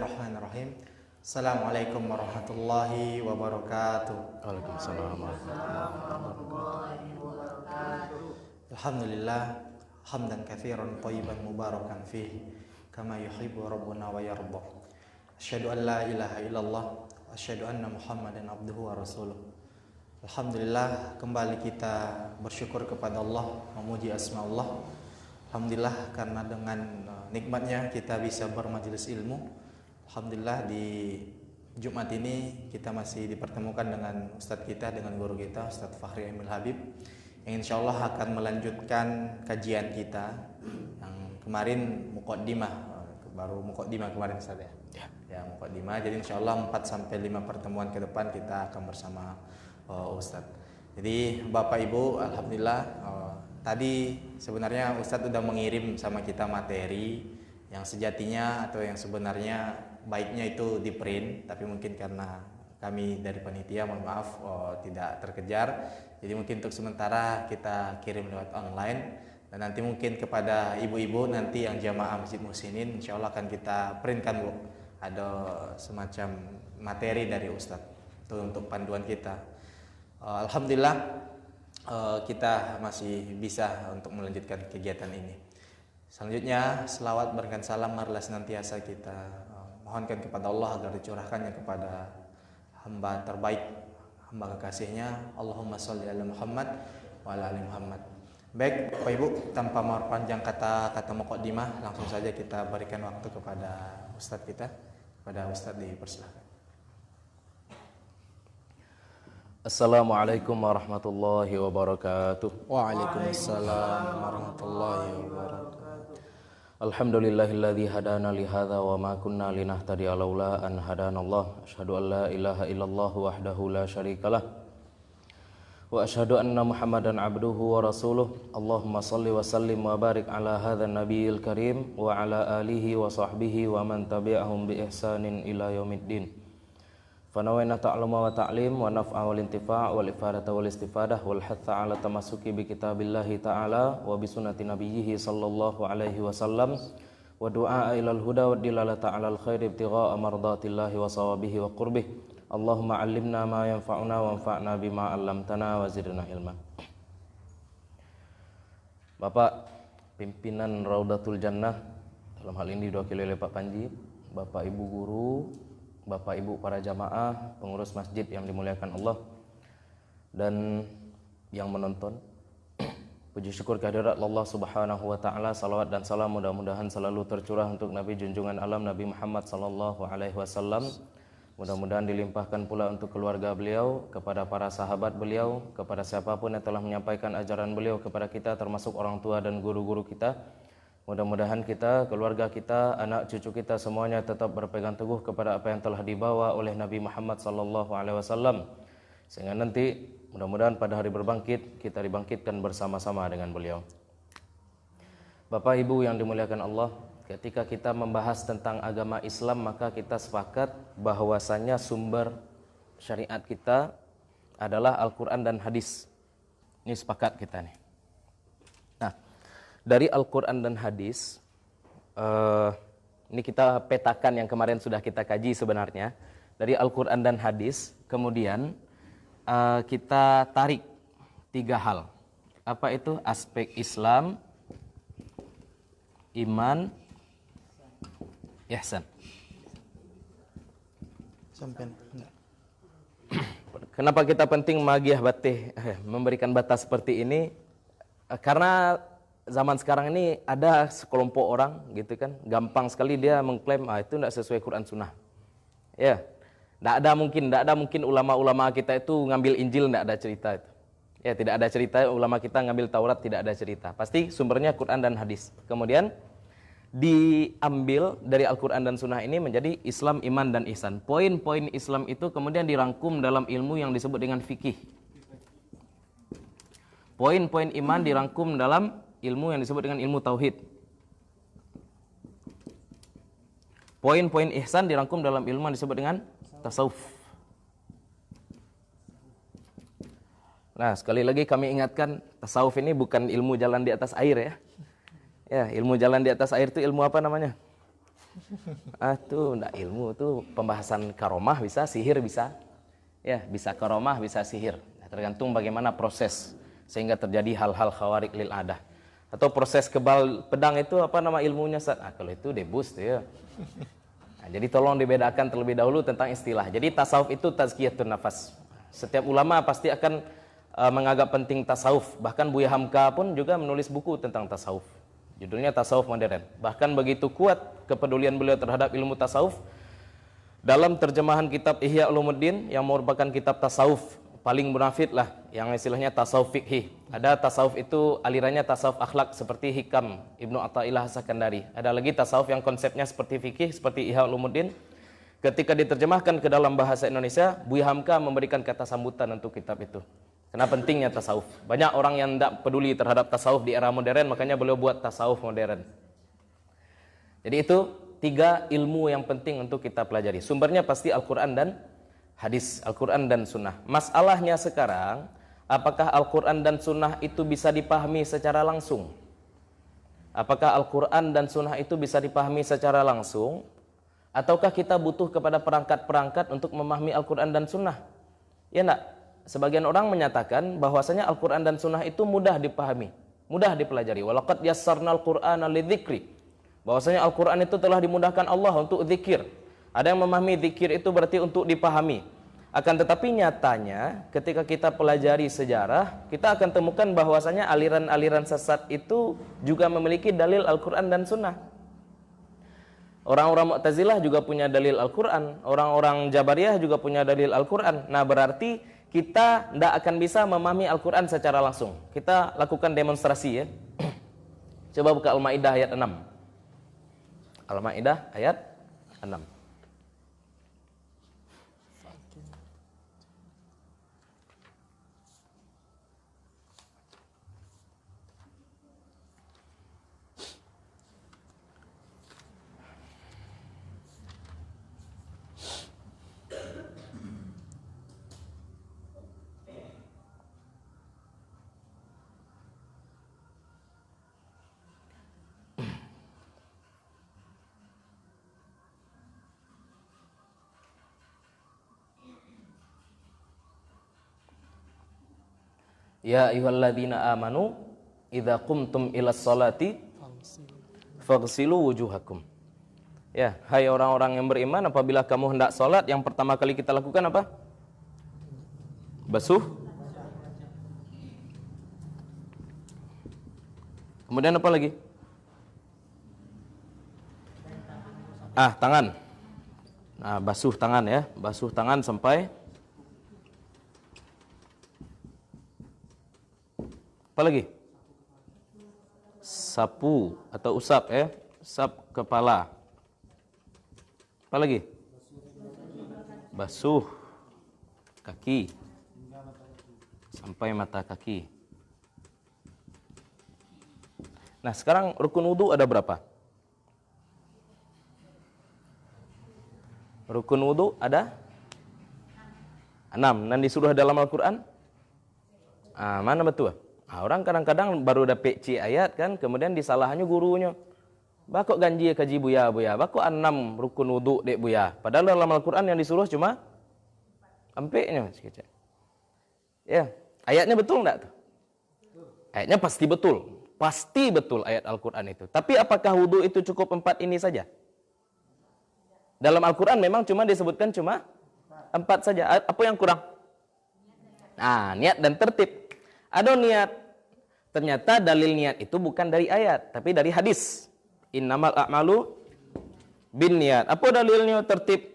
Bismillahirrahmanirrahim. Assalamualaikum warahmatullahi wabarakatuh. Waalaikumsalam warahmatullahi wabarakatuh. Alhamdulillah hamdan katsiran thayyiban mubarakan fihi kama yuhibbu rabbuna wa yarda. Asyhadu an la ilaha illallah wa asyhadu anna Muhammadan abduhu wa rasuluh. Alhamdulillah, kembali kita bersyukur kepada Allah, memuji asma Allah. Alhamdulillah, karena dengan nikmatnya kita bisa bermajelis ilmu. Alhamdulillah, di Jumat ini kita masih dipertemukan dengan Ustadz kita, dengan guru kita, Ustadz Fakhri Emil Habib, yang insya Allah akan melanjutkan kajian kita yang kemarin muqaddimah, baru muqaddimah kemarin Ustadz ya. Ya, muqaddimah. Jadi insya Allah 4-5 pertemuan ke depan kita akan bersama Ustadz. Jadi Bapak Ibu, alhamdulillah tadi sebenarnya Ustadz udah mengirim sama kita materi yang sejatinya atau yang sebenarnya baiknya itu di print, tapi mungkin karena kami dari panitia mohon maaf tidak terkejar. Jadi mungkin untuk sementara kita kirim lewat online, dan nanti mungkin kepada ibu-ibu nanti yang jamaah Masjid Muhsinin insya Allah akan kita printkan Bu, ada semacam materi dari Ustadz itu untuk panduan kita. Alhamdulillah kita masih bisa untuk melanjutkan kegiatan ini. Selanjutnya selawat berkat salam marilah senantiasa kita mohonkan kepada Allah agar dicurahkannya kepada hamba terbaik, hamba kekasihnya. Allahumma sholli ala Muhammad wa ala ali Muhammad. Baik Bapak Ibu, tanpa memperpanjang kata-kata muqaddimah, langsung saja kita berikan waktu kepada Ustadz kita. Kepada Ustadz dipersilakan. Assalamualaikum warahmatullahi wabarakatuh. Waalaikumsalam warahmatullahi wabarakatuh. Alhamdulillahilladzi hadana li hadza wa ma kunna linahtadiya laula an hadanallah. Asyhadu an la ilaha illallah wahdahu la syarikalah. Wa asyhadu anna Muhammadan abduhu wa rasuluh. Allahumma shalli wa sallim wa barik ala hadzal nabiyil karim wa ala alihi wa sahbihi wa man tabi'ahum bi ihsanin ila yaumiddin. Fanawayna ta'luma wa ta'lim wa naf'a wal intifa' wal ifadata wal istifadah wal hatha ala tamassuki bi kitabillahi ta'ala wa bi sunnati nabiyhi sallallahu alaihi wasallam wa du'a ilal huda wa dilalata 'alal khairi ibtigha'a mardatillahi wa sawabihi wa qurbih. Allahumma 'allimna ma yanfa'una wa anfa'na bima 'allamtana wa zidna ilma. Bapak pimpinan Raudatul Jannah, dalam hal ini diwakili oleh Pak Panji, Bapak Ibu guru, Bapak Ibu para jamaah, pengurus masjid yang dimuliakan Allah, dan yang menonton. Puji syukur kehadirat Allah Subhanahu wa taala, salawat dan salam mudah-mudahan selalu tercurah untuk Nabi junjungan alam Nabi Muhammad sallallahu alaihi wasallam. Mudah-mudahan dilimpahkan pula untuk keluarga beliau, kepada para sahabat beliau, kepada siapapun yang telah menyampaikan ajaran beliau kepada kita, termasuk orang tua dan guru-guru kita. Mudah-mudahan kita, keluarga kita, anak cucu kita semuanya tetap berpegang teguh kepada apa yang telah dibawa oleh Nabi Muhammad sallallahu alaihi wasallam, sehingga nanti mudah-mudahan pada hari berbangkit kita dibangkitkan bersama-sama dengan beliau. Bapak Ibu yang dimuliakan Allah, ketika kita membahas tentang agama Islam, maka kita sepakat bahwasanya sumber syariat kita adalah Al-Quran dan hadis. Ini sepakat kita nih. Nah, dari Al-Quran dan hadis, ini kita petakan yang kemarin sudah kita kaji sebenarnya. Dari Al-Quran dan hadis, kemudian kita tarik 3 hal. Apa itu? Aspek Islam, iman, ihsan. Kenapa kita penting magiyah batih, memberikan batas seperti ini? Karena zaman sekarang ini ada sekelompok orang gitu kan, gampang sekali dia mengklaim itu tidak sesuai Quran Sunnah. Ya, tidak ada mungkin ulama-ulama kita itu ngambil Injil, tidak ada cerita itu. Ya, tidak ada cerita ulama kita ngambil Taurat, tidak ada cerita. Pasti sumbernya Quran dan hadis. Kemudian diambil dari Al-Quran dan Sunnah ini menjadi Islam, iman, dan ihsan. Poin-poin Islam itu kemudian dirangkum dalam ilmu yang disebut dengan fikih. Poin-poin iman dirangkum dalam ilmu yang disebut dengan ilmu tauhid. Poin-poin ihsan dirangkum dalam ilmu yang disebut dengan tasawuf. Nah, sekali lagi kami ingatkan, tasawuf ini bukan ilmu jalan di atas air ya. Ya, ilmu jalan di atas air itu ilmu apa namanya? Tuh enggak ilmu tuh pembahasan karomah bisa, sihir bisa. Ya, bisa karomah, bisa sihir. Nah, tergantung bagaimana proses sehingga terjadi hal-hal khawarik lil adah. Atau proses kebal pedang itu apa nama ilmunya, Ustaz? Kalau itu debus tuh ya. Nah, jadi tolong dibedakan terlebih dahulu tentang istilah. Jadi tasawuf itu tazkiyatun nafas. Setiap ulama pasti akan menganggap penting tasawuf. Bahkan Buya Hamka pun juga menulis buku tentang tasawuf. Judulnya Tasawuf Modern. Bahkan begitu kuat kepedulian beliau terhadap ilmu tasawuf, dalam terjemahan kitab Ihya Ulumuddin yang merupakan kitab tasawuf paling munafid lah, yang istilahnya tasawuf fikih. Ada tasawuf itu alirannya tasawuf akhlak seperti Hikam Ibnu Athaillah As-Sakandari. Ada lagi tasawuf yang konsepnya seperti fikih seperti Ihya Ulumuddin. Ketika diterjemahkan ke dalam bahasa Indonesia, Buya Hamka memberikan kata sambutan untuk kitab itu. Karena pentingnya tasawuf. Banyak orang yang tidak peduli terhadap tasawuf di era modern, makanya beliau buat tasawuf modern. Jadi itu 3 ilmu yang penting untuk kita pelajari. Sumbernya pasti Al-Quran dan hadis, Al-Quran dan Sunnah. Masalahnya sekarang, apakah Al-Quran dan Sunnah itu bisa dipahami secara langsung? Apakah Al-Quran dan Sunnah itu bisa dipahami secara langsung? Ataukah kita butuh kepada perangkat-perangkat untuk memahami Al-Quran dan Sunnah? Ya enggak? Sebagian orang menyatakan bahwasanya Al-Quran dan Sunnah itu mudah dipahami, mudah dipelajari. Walaqad yassarnal Qur'ana lidzikri. Bahwasanya Al-Quran itu telah dimudahkan Allah untuk zikir. Ada yang memahami zikir itu berarti untuk dipahami. Akan tetapi nyatanya ketika kita pelajari sejarah, kita akan temukan bahwasanya aliran-aliran sesat itu juga memiliki dalil Al-Quran dan Sunnah. Orang-orang Mu'tazilah juga punya dalil Al-Quran, orang-orang Jabariyah juga punya dalil Al-Quran. Nah, berarti kita tidak akan bisa memahami Al-Quran secara langsung. Kita lakukan demonstrasi ya. Coba buka Al-Maidah ayat 6. Al-Maidah ayat 6. Ya ayyuhalladzina amanu idza qumtum ilas salati faghsilu wujuhakum. Ya, hai orang-orang yang beriman, apabila kamu hendak salat, yang pertama kali kita lakukan apa? Basuh. Kemudian apa lagi? Tangan. Nah, basuh tangan ya, basuh tangan sampai apa lagi? Sapu atau usap ya, usap kepala. Apa lagi? Basuh kaki sampai mata kaki. Nah, sekarang rukun wudu ada berapa? Rukun wudu ada 6 dan disuruh dalam Al-Quran. Mana betul? Orang kadang-kadang baru dapat ayat kan, kemudian disalahnya gurunya. Bakok ganji kaji buya, bakok 6 rukun wudu dek buya. Padahal dalam Al-Quran yang disuruh cuma empeknya. Ya, ayatnya betul enggak tuh? Ayatnya pasti betul. Pasti betul ayat Al-Quran itu. Tapi apakah wudu itu cukup 4 ini saja? Dalam Al-Quran memang cuma disebutkan cuma 4 saja. Apa yang kurang? Niat dan tertib. Ada niat. Ternyata dalil niat itu bukan dari ayat, tapi dari hadis. Innamal a'malu binniyat. Apa dalilnya tertib?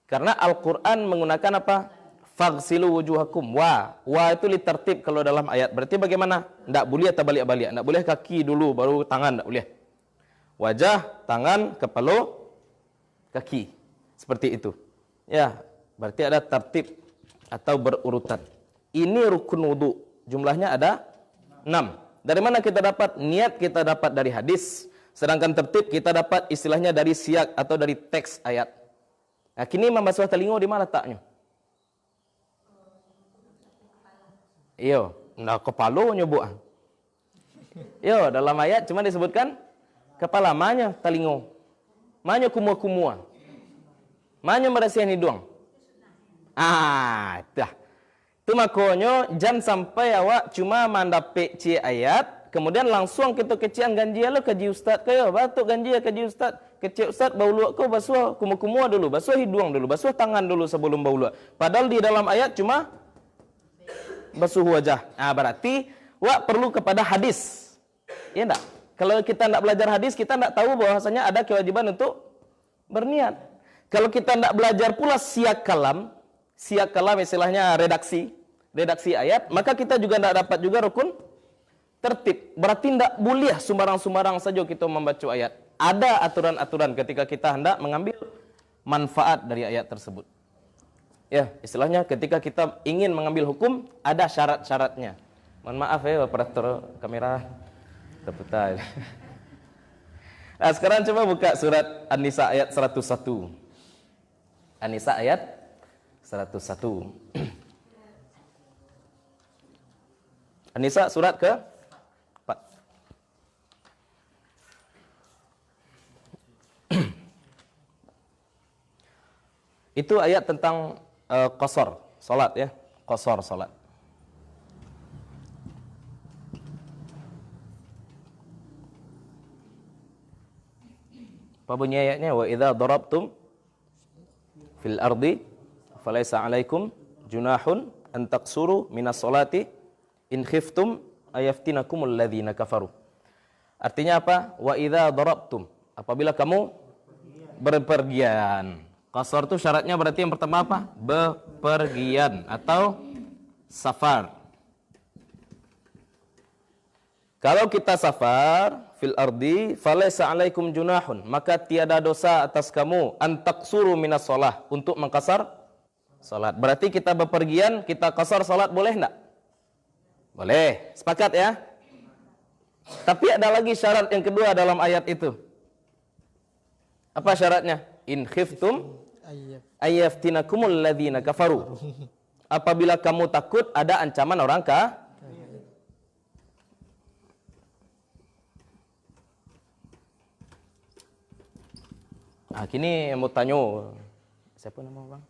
Karena Al-Quran menggunakan apa? Faghsilu wujuhakum. Wa itu tertib kalau dalam ayat. Berarti bagaimana? Tidak boleh terbalik-balik. Tidak boleh kaki dulu, baru tangan. Tidak boleh. Wajah, tangan, kepala, kaki. Seperti itu. Ya, berarti ada tertib atau berurutan. Ini rukun wudu. Jumlahnya ada 6. Dari mana kita dapat? Niat kita dapat dari hadis. Sedangkan tertib kita dapat istilahnya dari siyak atau dari teks ayat. Nah, kini membasuh telinga di mana letaknya? Iyo, nah kepala nyebut. Iyo, dalam ayat cuma disebutkan kepala, mana telinga. Manyo kumua-kumua. Manyo merasihan hidung. Dah. Itu makonyo jangan sampai awak cuma mandapek cie ayat, kemudian langsung kita kecian ganji lo kaji ustaz kayo, batuk ganji kaji ustaz. Kecil ustaz bau luak kau basuh kumua-kumua dulu, basuh hidung dulu, basuh tangan dulu sebelum bau luak. Padahal di dalam ayat cuma basuh wajah. Berarti wak perlu kepada hadis. Ya enggak? Kalau kita enggak belajar hadis, kita enggak tahu bahwasanya ada kewajiban untuk berniat. Kalau kita enggak belajar pula siyak kalam istilahnya redaksi ayat, maka kita juga enggak dapat juga rukun tertib. Berarti enggak boleh sembarang-sembarang saja kita membaca ayat. Ada aturan-aturan ketika kita hendak mengambil manfaat dari ayat tersebut. Ya, istilahnya ketika kita ingin mengambil hukum, ada syarat-syaratnya. Mohon maaf ya operator kamera terputar. Nah, sekarang coba buka surat An-Nisa ayat 101. An-Nisa ayat 101. An-Nisa surat ke 4. Itu ayat tentang qasar salat ya, qasar salat. Apa bunyi ayatnya? Wa idza darabtum fil ardi falaysa 'alaikum junahun an taqsuru minas salati in khiftum ayaftinakumul ladzina kafaru. Artinya apa? Wa idza darabtum, apabila kamu berpergian. Qasar itu syaratnya berarti yang pertama apa? Bepergian atau safar. Kalau kita safar fil ardi falaysa 'alaikum junahun, maka tiada dosa atas kamu an taqsuru minas shalah, untuk mengqasar salat. Berarti kita bepergian, kita qasar salat boleh enggak? Boleh. Sepakat ya? Tapi ada lagi syarat yang kedua dalam ayat itu. Apa syaratnya? In khiftum ayaftinakumul ladzina kafaru. Apabila kamu takut ada ancaman orang kini mau tanya, siapa nama bang?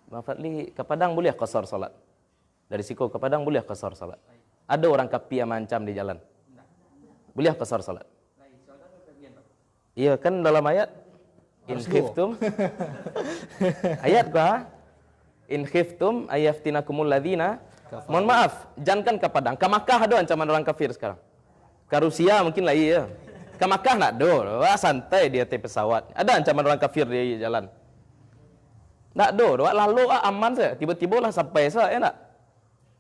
Bang Fadli, ke Padang boleh qasar salat? Dari Siko ke Padang boleh qasar salat? Ada orang kapi yang mancam di jalan, boleh qasar salat? Iya kan dalam ayat in khiftum ayat kah? In khiftum ayaftinakumul ladzina. Mohon maaf, jangankan ke Padang, ke Makkah ada ancaman orang kafir sekarang. Ke Rusia mungkin lah iya. Ke Makkah nak do, wah santai dia di pesawat. Ada ancaman orang kafir di jalan. Nak do, lalu aman saja. Tiba-tiba lah sampai saja, ya nak.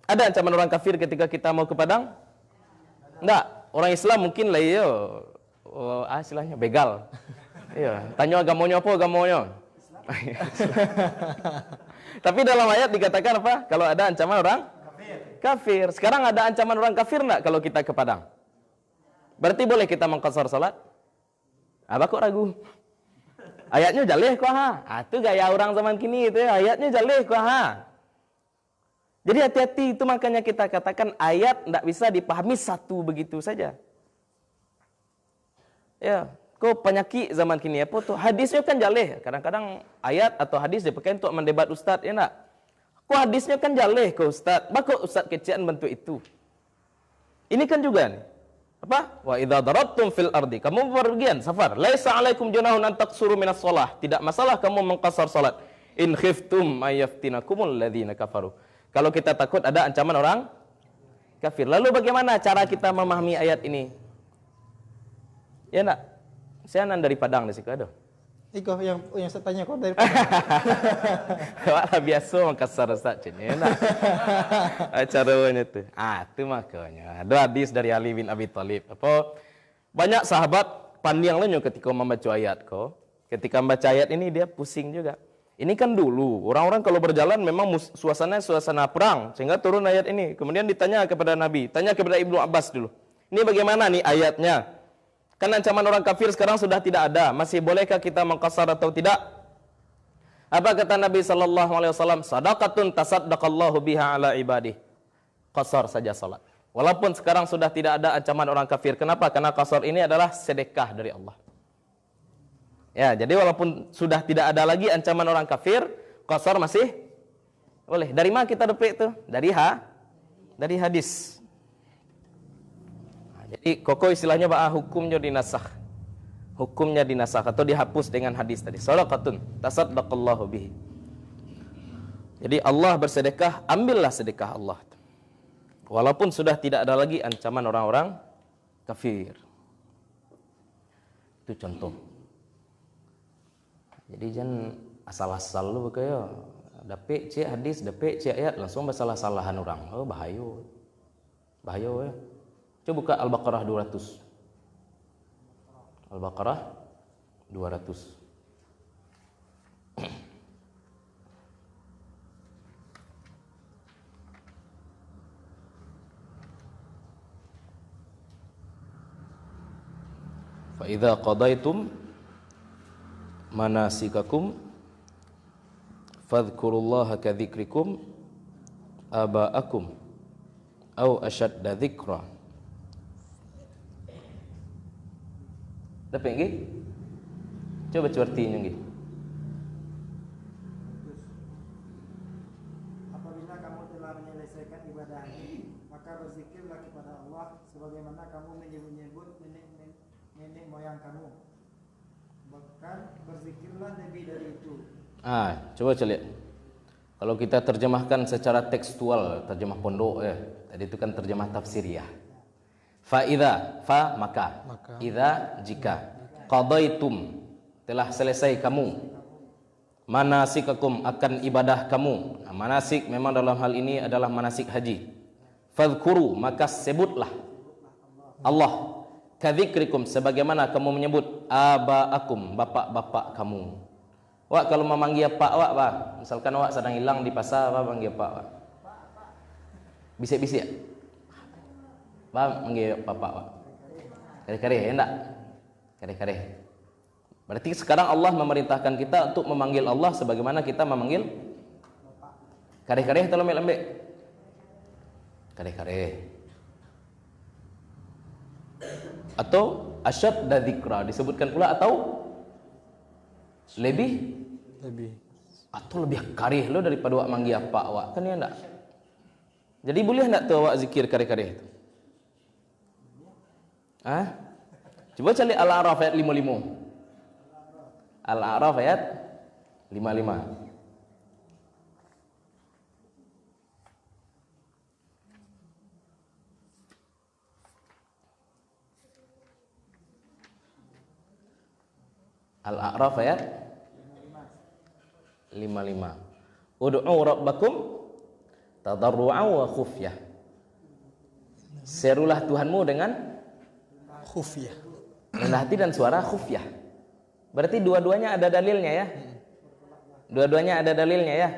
Ada ancaman orang kafir ketika kita mau ke Padang? Enggak. Orang Islam mungkin lah iya. Istilahnya begal. Iya, tanya agamanya apa agamanya? Tapi dalam ayat dikatakan apa? Kalau ada ancaman orang kafir. Sekarang ada ancaman orang kafir enggak kalau kita ke Padang? Berarti boleh kita mengqasar salat? Apa kok ragu? Ayatnya jaleh kok ha? Itu gaya orang zaman kini itu ya. Ayatnya jaleh kok ha? Jadi hati-hati, itu makanya kita katakan ayat tidak bisa dipahami satu begitu saja. Ya, kok penyakit zaman kini apa tuh? Hadisnya kan jaleh. Kadang-kadang ayat atau hadis dipakai untuk mendebat ustaz, ya nak? Kok hadisnya kan jaleh ke ustaz? Kok ustaz kecian bentuk itu? Ini kan juga nih. Apa? Wa idza darabtum fil ardi, kamu berpergian safar, laisa 'alaikum junahun an taqsuru minas shalah, tidak masalah kamu mengqasar salat. In khiftum ayaftinakumul ladzina kafaru. Kalau kita takut ada ancaman orang kafir. Lalu bagaimana cara kita memahami ayat ini? Ya nak, saya nan dari Padang di situ ada. Iko yang saya tanya kok dari Padang. Wah biasa mengqasar saja ya nak. Acaranya tu. Itu makanya. Ada hadis dari Ali bin Abi Thalib. Apa banyak sahabat pandang lainnya ketika membaca ayat kok. Ketika membaca ayat ini dia pusing juga. Ini kan dulu orang-orang kalau berjalan memang suasana perang sehingga turun ayat ini. Kemudian ditanya kepada Nabi, tanya kepada Ibnu Abbas dulu. Ini bagaimana nih ayatnya? Kan ancaman orang kafir sekarang sudah tidak ada. Masih bolehkah kita mengqasar atau tidak? Apa kata Nabi sallallahu alaihi wasallam? Sadaqatun tasaddaqallahu biha ala ibadih. Qasar saja salat. Walaupun sekarang sudah tidak ada ancaman orang kafir. Kenapa? Karena qasar ini adalah sedekah dari Allah. Ya, jadi walaupun sudah tidak ada lagi ancaman orang kafir, qasar masih boleh. Dari mana kita dapat itu? Dari hadis. Nah, jadi koko istilahnya hukumnya dinasakh. Hukumnya dinasakh atau dihapus dengan hadis tadi. Shadaqatun tasaddaqallahu bihi. Jadi Allah bersedekah, ambillah sedekah Allah. Walaupun sudah tidak ada lagi ancaman orang-orang kafir. Itu contoh. Jadi jangan asal-asal lu kayak dapet cek hadis, dapet cek ayat langsung bersalah-salahan orang. Oh bahaya. Bahaya ya. Coba buka Al-Baqarah 200. Al-Baqarah 200. Fa idza qadaitum manasikakum fadhkurullaha kadzikrikum aba'akum au asyadda dzikra. Dapat nggih? Coba artinya nggih. Apabila kamu telah menyelesaikan ibadah haji, maka berzikirlah kepada Allah sebagaimana kamu menyebut nenek moyang kamu. Bahkan berzikirlah lebih dari itu. Coba lihat. Kalau kita terjemahkan secara tekstual, terjemah pondok ya. Tadi itu kan terjemah tafsiriyah. Fa idza, fa maka. Idza jika. Qadaitum telah selesai kamu. Manasikakum akan ibadah kamu. Nah, manasik memang dalam hal ini adalah manasik haji. Fadhkuru maka sebutlah Allah kadzikrikum sebagaimana kamu menyebut aba'akum bapak-bapak kamu. Wak kalau memanggil pak wak, Pak. Misalkan wak sedang hilang di pasar, Pak panggil pak wak. Bisik-bisik. Pak panggil bapak wak. Kare-kare ya enggak? Kare-kare. Berarti sekarang Allah memerintahkan kita untuk memanggil Allah sebagaimana kita memanggil kare-kare atau lembek-lembek? Kare-kare. Atau asyadda dzikra disebutkan pula atau lebih atau lebih karih lo daripada wak manggil apa wak kan ya enggak. Jadi boleh enggak tuh wak zikir karih-karih itu? Coba cari Al-A'raf ayat 55. Al-A'raf ayat 55. Al-A'raf ayat 55. Ud'u rabbakum tadarru'an wa khufyah. Serulah Tuhanmu dengan Khufyah. rendah hati dan suara khufyah. Berarti dua-duanya ada dalilnya ya. Dua-duanya ada dalilnya ya.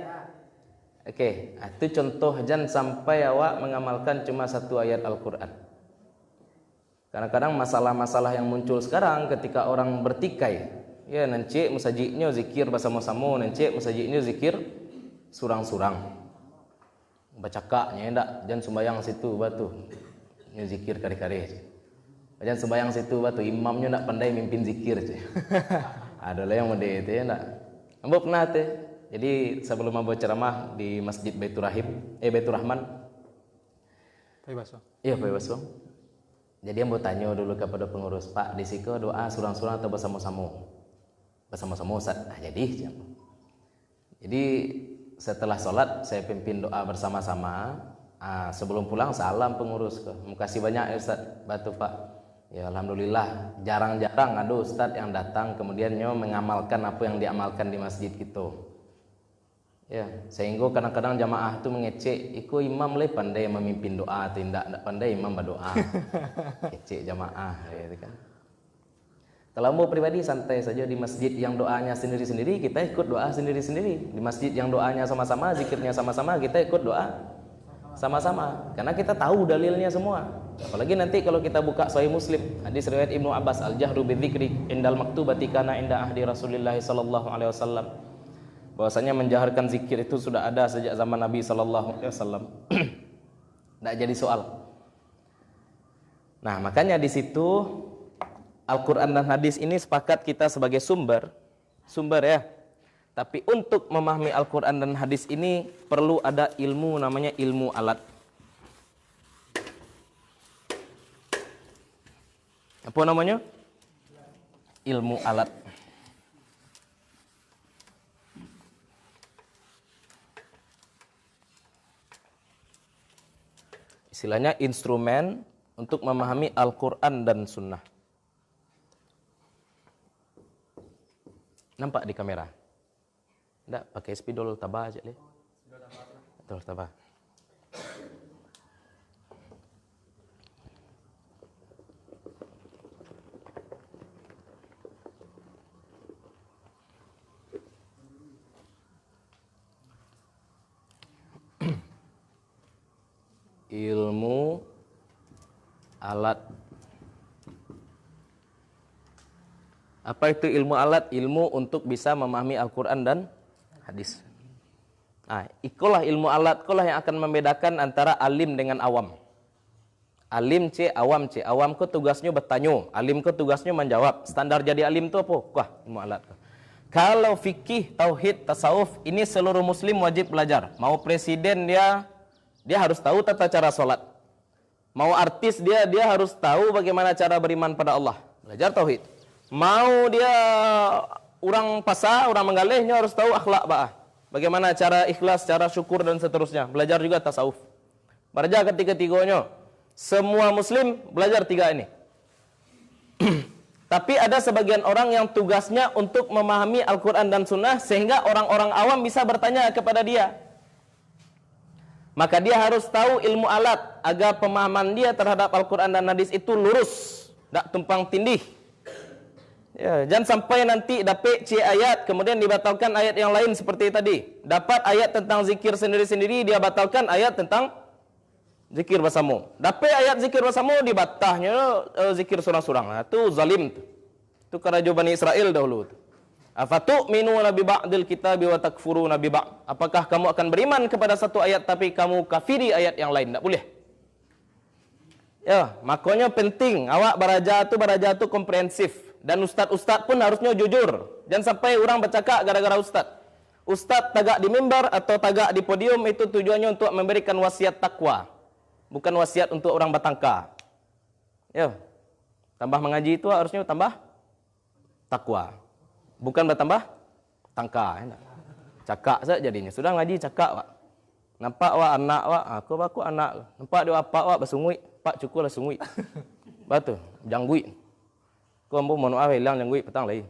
Oke, itu contoh jangan sampai awak mengamalkan cuma satu ayat Al-Qur'an. Kadang-kadang masalah-masalah yang muncul sekarang ketika orang bertikai, ya nanti musajidnya zikir bersama-sama, nanti musajidnya zikir surang-surang. Baca kaknya enggak, jangan sembayang situ batu. Nya zikir kari-kari. Jangan sembayang situ batu, imamnya enggak pandai mimpin zikir. Adalah yang mode itu ya enggak. Ambo pernah teh. Jadi sebelum ambo ceramah di Masjid Baitur Rahman. Iya, Pak Baswa. Jadi ambo tanya dulu kepada pengurus, Pak, di siko doa surang-surang atau bersama-sama? Bersama-sama Ustaz. Jadi setelah sholat saya pimpin doa bersama-sama. Sebelum pulang salam pengurus ke. Makasih banyak ya Ustaz, batu Pak. Ya alhamdulillah jarang-jarang ada Ustaz yang datang kemudian mengamalkan apa yang diamalkan di masjid itu. Ya, sehingga kadang-kadang jamaah itu mengecek, "Iku imam le pandai memimpin doa, tidak pandai imam berdoa." Kecek jamaah gitu kan. Kalau mau pribadi santai saja di masjid yang doanya sendiri-sendiri, kita ikut doa sendiri-sendiri. Di masjid yang doanya sama-sama, zikirnya sama-sama, kita ikut doa sama-sama. Karena kita tahu dalilnya semua. Apalagi nanti kalau kita buka Sahih Muslim, hadis riwayat Ibnu Abbas, "Al-jahru bidzikri indal maktubati kana inda ahdi Rasulillah sallallahu alaihi wasallam." Bahwasanya menjaharkan zikir itu sudah ada sejak zaman Nabi sallallahu alaihi wasallam. Tidak jadi soal. Nah, makanya di situ Al-Quran dan hadis ini sepakat kita sebagai sumber ya. Tapi untuk memahami Al-Quran dan hadis ini perlu ada ilmu namanya ilmu alat. Apa namanya? Ilmu alat. Istilahnya instrumen untuk memahami Al-Quran dan Sunnah. Nampak di kamera? Tidak, pakai spidol tabah aja. Betul, tabah. Ilmu alat. Apa itu ilmu alat? Ilmu untuk bisa memahami Al-Quran dan hadis. Nah, itulah ilmu alat, itulah yang akan membedakan antara alim dengan awam. Alim C, awam C. Awam ku tugasnya bertanya, alim ku tugasnya menjawab. Standar jadi alim itu apa? Wah, ilmu alat. Kalau fikih, tauhid, tasawuf, ini seluruh muslim wajib belajar. Mau presiden dia harus tahu tata cara sholat. Mau artis dia harus tahu bagaimana cara beriman pada Allah. Belajar tauhid. Mau dia orang pasar, orang menggalihnya harus tahu akhlak ba'ah. Bagaimana cara ikhlas, cara syukur dan seterusnya. Belajar juga tasawuf. Belajar ketiga-tiganya. Semua muslim belajar tiga ini. Tapi ada sebagian orang yang tugasnya untuk memahami Al-Quran dan Sunnah sehingga orang-orang awam bisa bertanya kepada dia. Maka dia harus tahu ilmu alat agar pemahaman dia terhadap Al-Quran dan hadis itu lurus, tak tumpang tindih. Ya, jangan sampai nanti dapat C ayat kemudian dibatalkan ayat yang lain seperti tadi. Dapat ayat tentang zikir sendiri-sendiri, dia batalkan ayat tentang zikir bersama. Dapat ayat zikir bersama, dibatahnya zikir surang-surang. Nah, itu zalim. Itu kerajaan Bani Israel dahulu. Afatu'minuna bi ba'dil kitabi wa takfuruna bi ba'd. Apakah kamu akan beriman kepada satu ayat tapi kamu kafiri ayat yang lain? Tak boleh. Ya, makanya penting awak beraja itu komprehensif. Dan ustaz-ustaz pun harusnya jujur. Jangan sampai orang bercakap gara-gara ustaz. Ustaz tagak di mimbar atau tagak di podium itu tujuannya untuk memberikan wasiat takwa. Bukan wasiat untuk orang bertangka. Ya. Tambah mengaji itu harusnya tambah takwa. Bukan bertambah tangka. Cakap saja jadinya. Sudah ngaji cakap, Pak. Nampak wak anak wak, aku anak. Nampak dia apa wak bersungui, Pak cukup lah sungui. Batu, janggui. Kau ambo mohon maaf hilang janggui petang lagi.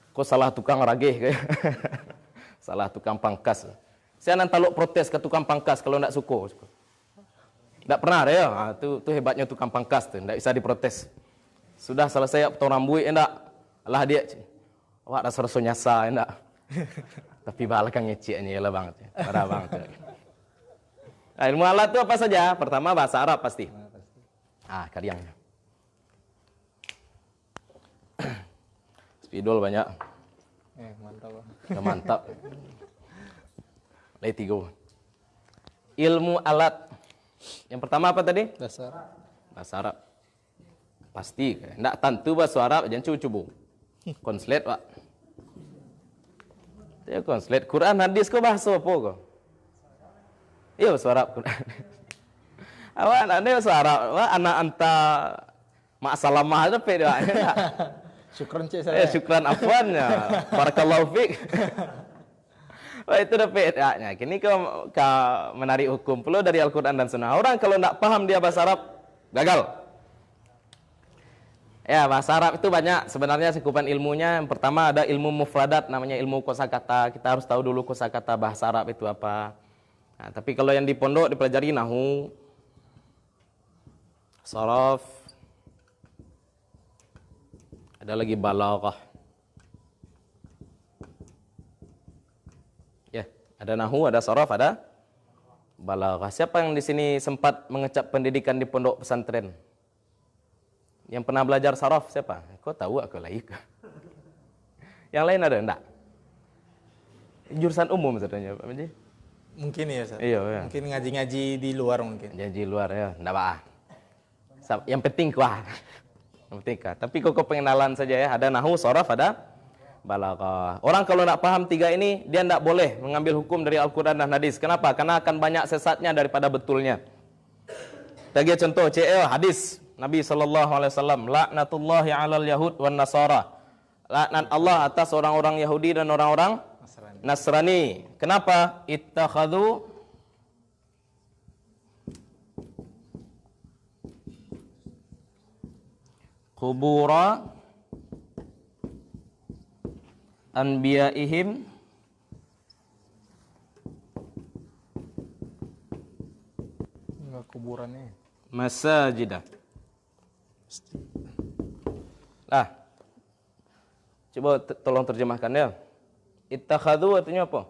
Kau salah tukang ragih kayak. Salah tukang pangkas. Saya nanti taluk protes ke tukang pangkas kalau tidak suka. Tidak pernah ada ya. Itu hebatnya tukang pangkas tu, tidak bisa diprotes. Sudah selesai potong rambut endak. Alah dia. Awak dah serasa nyasa endak. Tapi balakang ngeceknya lah banget. Parah banget. Nah, ilmu alat itu apa saja? Pertama bahasa Arab pasti. Kaliangnya. Spidol banyak. Mantap. Mantap. Lagi 3. Ilmu alat. Yang pertama apa tadi? Bahasa Arab. Pasti. Tidak tentu bahasa Arab, jangan cuba-cuba. Konslet, Pak. Ya, konslet. Quran, hadis, kau bahasa apa kau? Iya, bahasa Arab. Awak ada bahasa Arab. Awak anak anta mak salamah itu pede. Syukran cik saya. Syukran afwan ya. Barakallahu fiik. Wah, itu dapat ya. Kini kau menarik hukum perlu dari Al-Quran dan Sunnah. Orang kalau tidak paham dia bahasa Arab, gagal. Ya, bahasa Arab itu banyak sebenarnya cakupan ilmunya. Yang pertama ada ilmu mufradat, namanya ilmu kosakata. Kita harus tahu dulu kosakata bahasa Arab itu apa. Nah, tapi kalau yang di pondok dipelajari nahu, sharaf, ada lagi balaghah. Ya, ada nahu, ada sharaf, ada balaghah. Siapa yang di sini sempat mengecap pendidikan di pondok pesantren? Yang pernah belajar saraf siapa? Kau tahu aku lagi. Yang lain ada enggak? Jurusan umum sebenarnya Pak Menji. Mungkin ya, Ustaz. Iya, ya. Mungkin ngaji-ngaji di luar mungkin. Ngaji luar ya, enggak apa. Yang penting kuah. Yang penting kuah. Tapi kok pengenalan saja ya. Ada nahu, sharaf, ada balaghah. Orang kalau nak paham tiga ini, dia tidak boleh mengambil hukum dari Al-Quran dan hadis. Kenapa? Karena akan banyak sesatnya daripada betulnya. Lagi contoh hadis Nabi SAW, laknatullahi 'alal yahud wan nasara. Laknat Allah atas orang-orang Yahudi dan orang-orang Nasrani. Kenapa? Ittakhadhu qubura anbiya'ihim kuburannya masajidah. Coba tolong terjemahkan ya. Ittakhadhu artinya apa?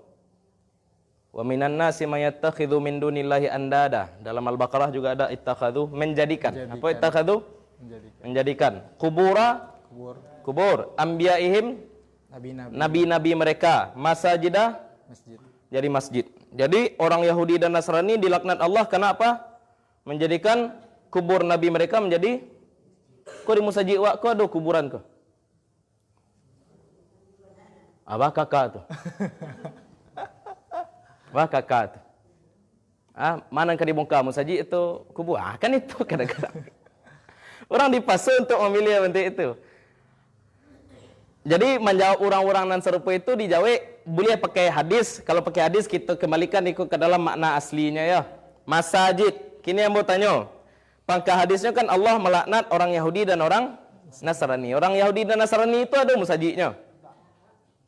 Wa minan nasi may yattakhidhu min dunillahi andada. Dalam Al-Baqarah juga ada ittakhadhu, menjadikan. Apa ittakhadhu? Menjadikan. Kubur. Anbiya'ihim, nabi-nabi mereka. Masajidah, masjid. Jadi masjid. Jadi orang Yahudi dan Nasrani dilaknat Allah karena apa? Menjadikan kubur nabi mereka menjadi di musajid wa ko ada kuburan ko. Abah kakak tu. Abah kakak tu. Mana yang dibongkar musajid itu kubur. Kan itu kadang-kadang. Orang dipaksa untuk memilih bentuk itu. Jadi menjawab orang-orang nan serupa itu dijawab boleh pakai hadis. Kalau pakai hadis kita kembalikan ikut ke dalam makna aslinya ya. Masajid. Kini yang mau tanya. Pangkah hadisnya kan Allah melaknat orang Yahudi dan orang Nasrani. Orang Yahudi dan Nasrani itu ada musajidnya.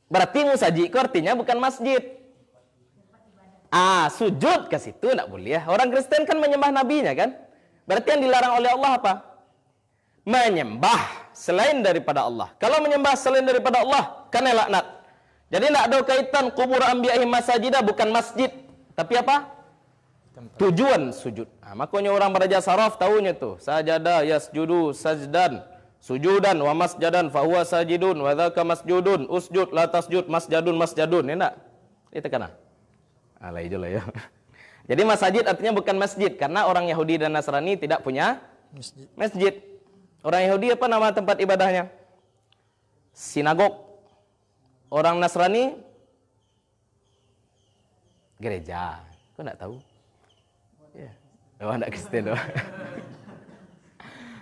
Berarti musajid itu artinya bukan masjid. Sujud ke situ tidak boleh. Orang Kristen kan menyembah nabinya kan. Berarti yang dilarang oleh Allah apa? Menyembah selain daripada Allah. Kalau menyembah selain daripada Allah, kan laknat. Jadi tidak ada kaitan kubur anbiya'ihim masajidah, bukan masjid. Tapi apa? Tujuan sujud. Makanya orang beraja saraf tahunya tuh. Sajada yasjudu sajdan. Sujudan wa masjadan fahuwa sajidun wa dzaka masjudun usjud la tasjud masjadun ya enggak? Itu kan. Alai lah ya. Jadi masjid artinya bukan masjid karena orang Yahudi dan Nasrani tidak punya masjid. Orang Yahudi apa nama tempat ibadahnya? Sinagog. Orang Nasrani gereja. Kau enggak tahu? Ya. Oh, enggak Kristen doang.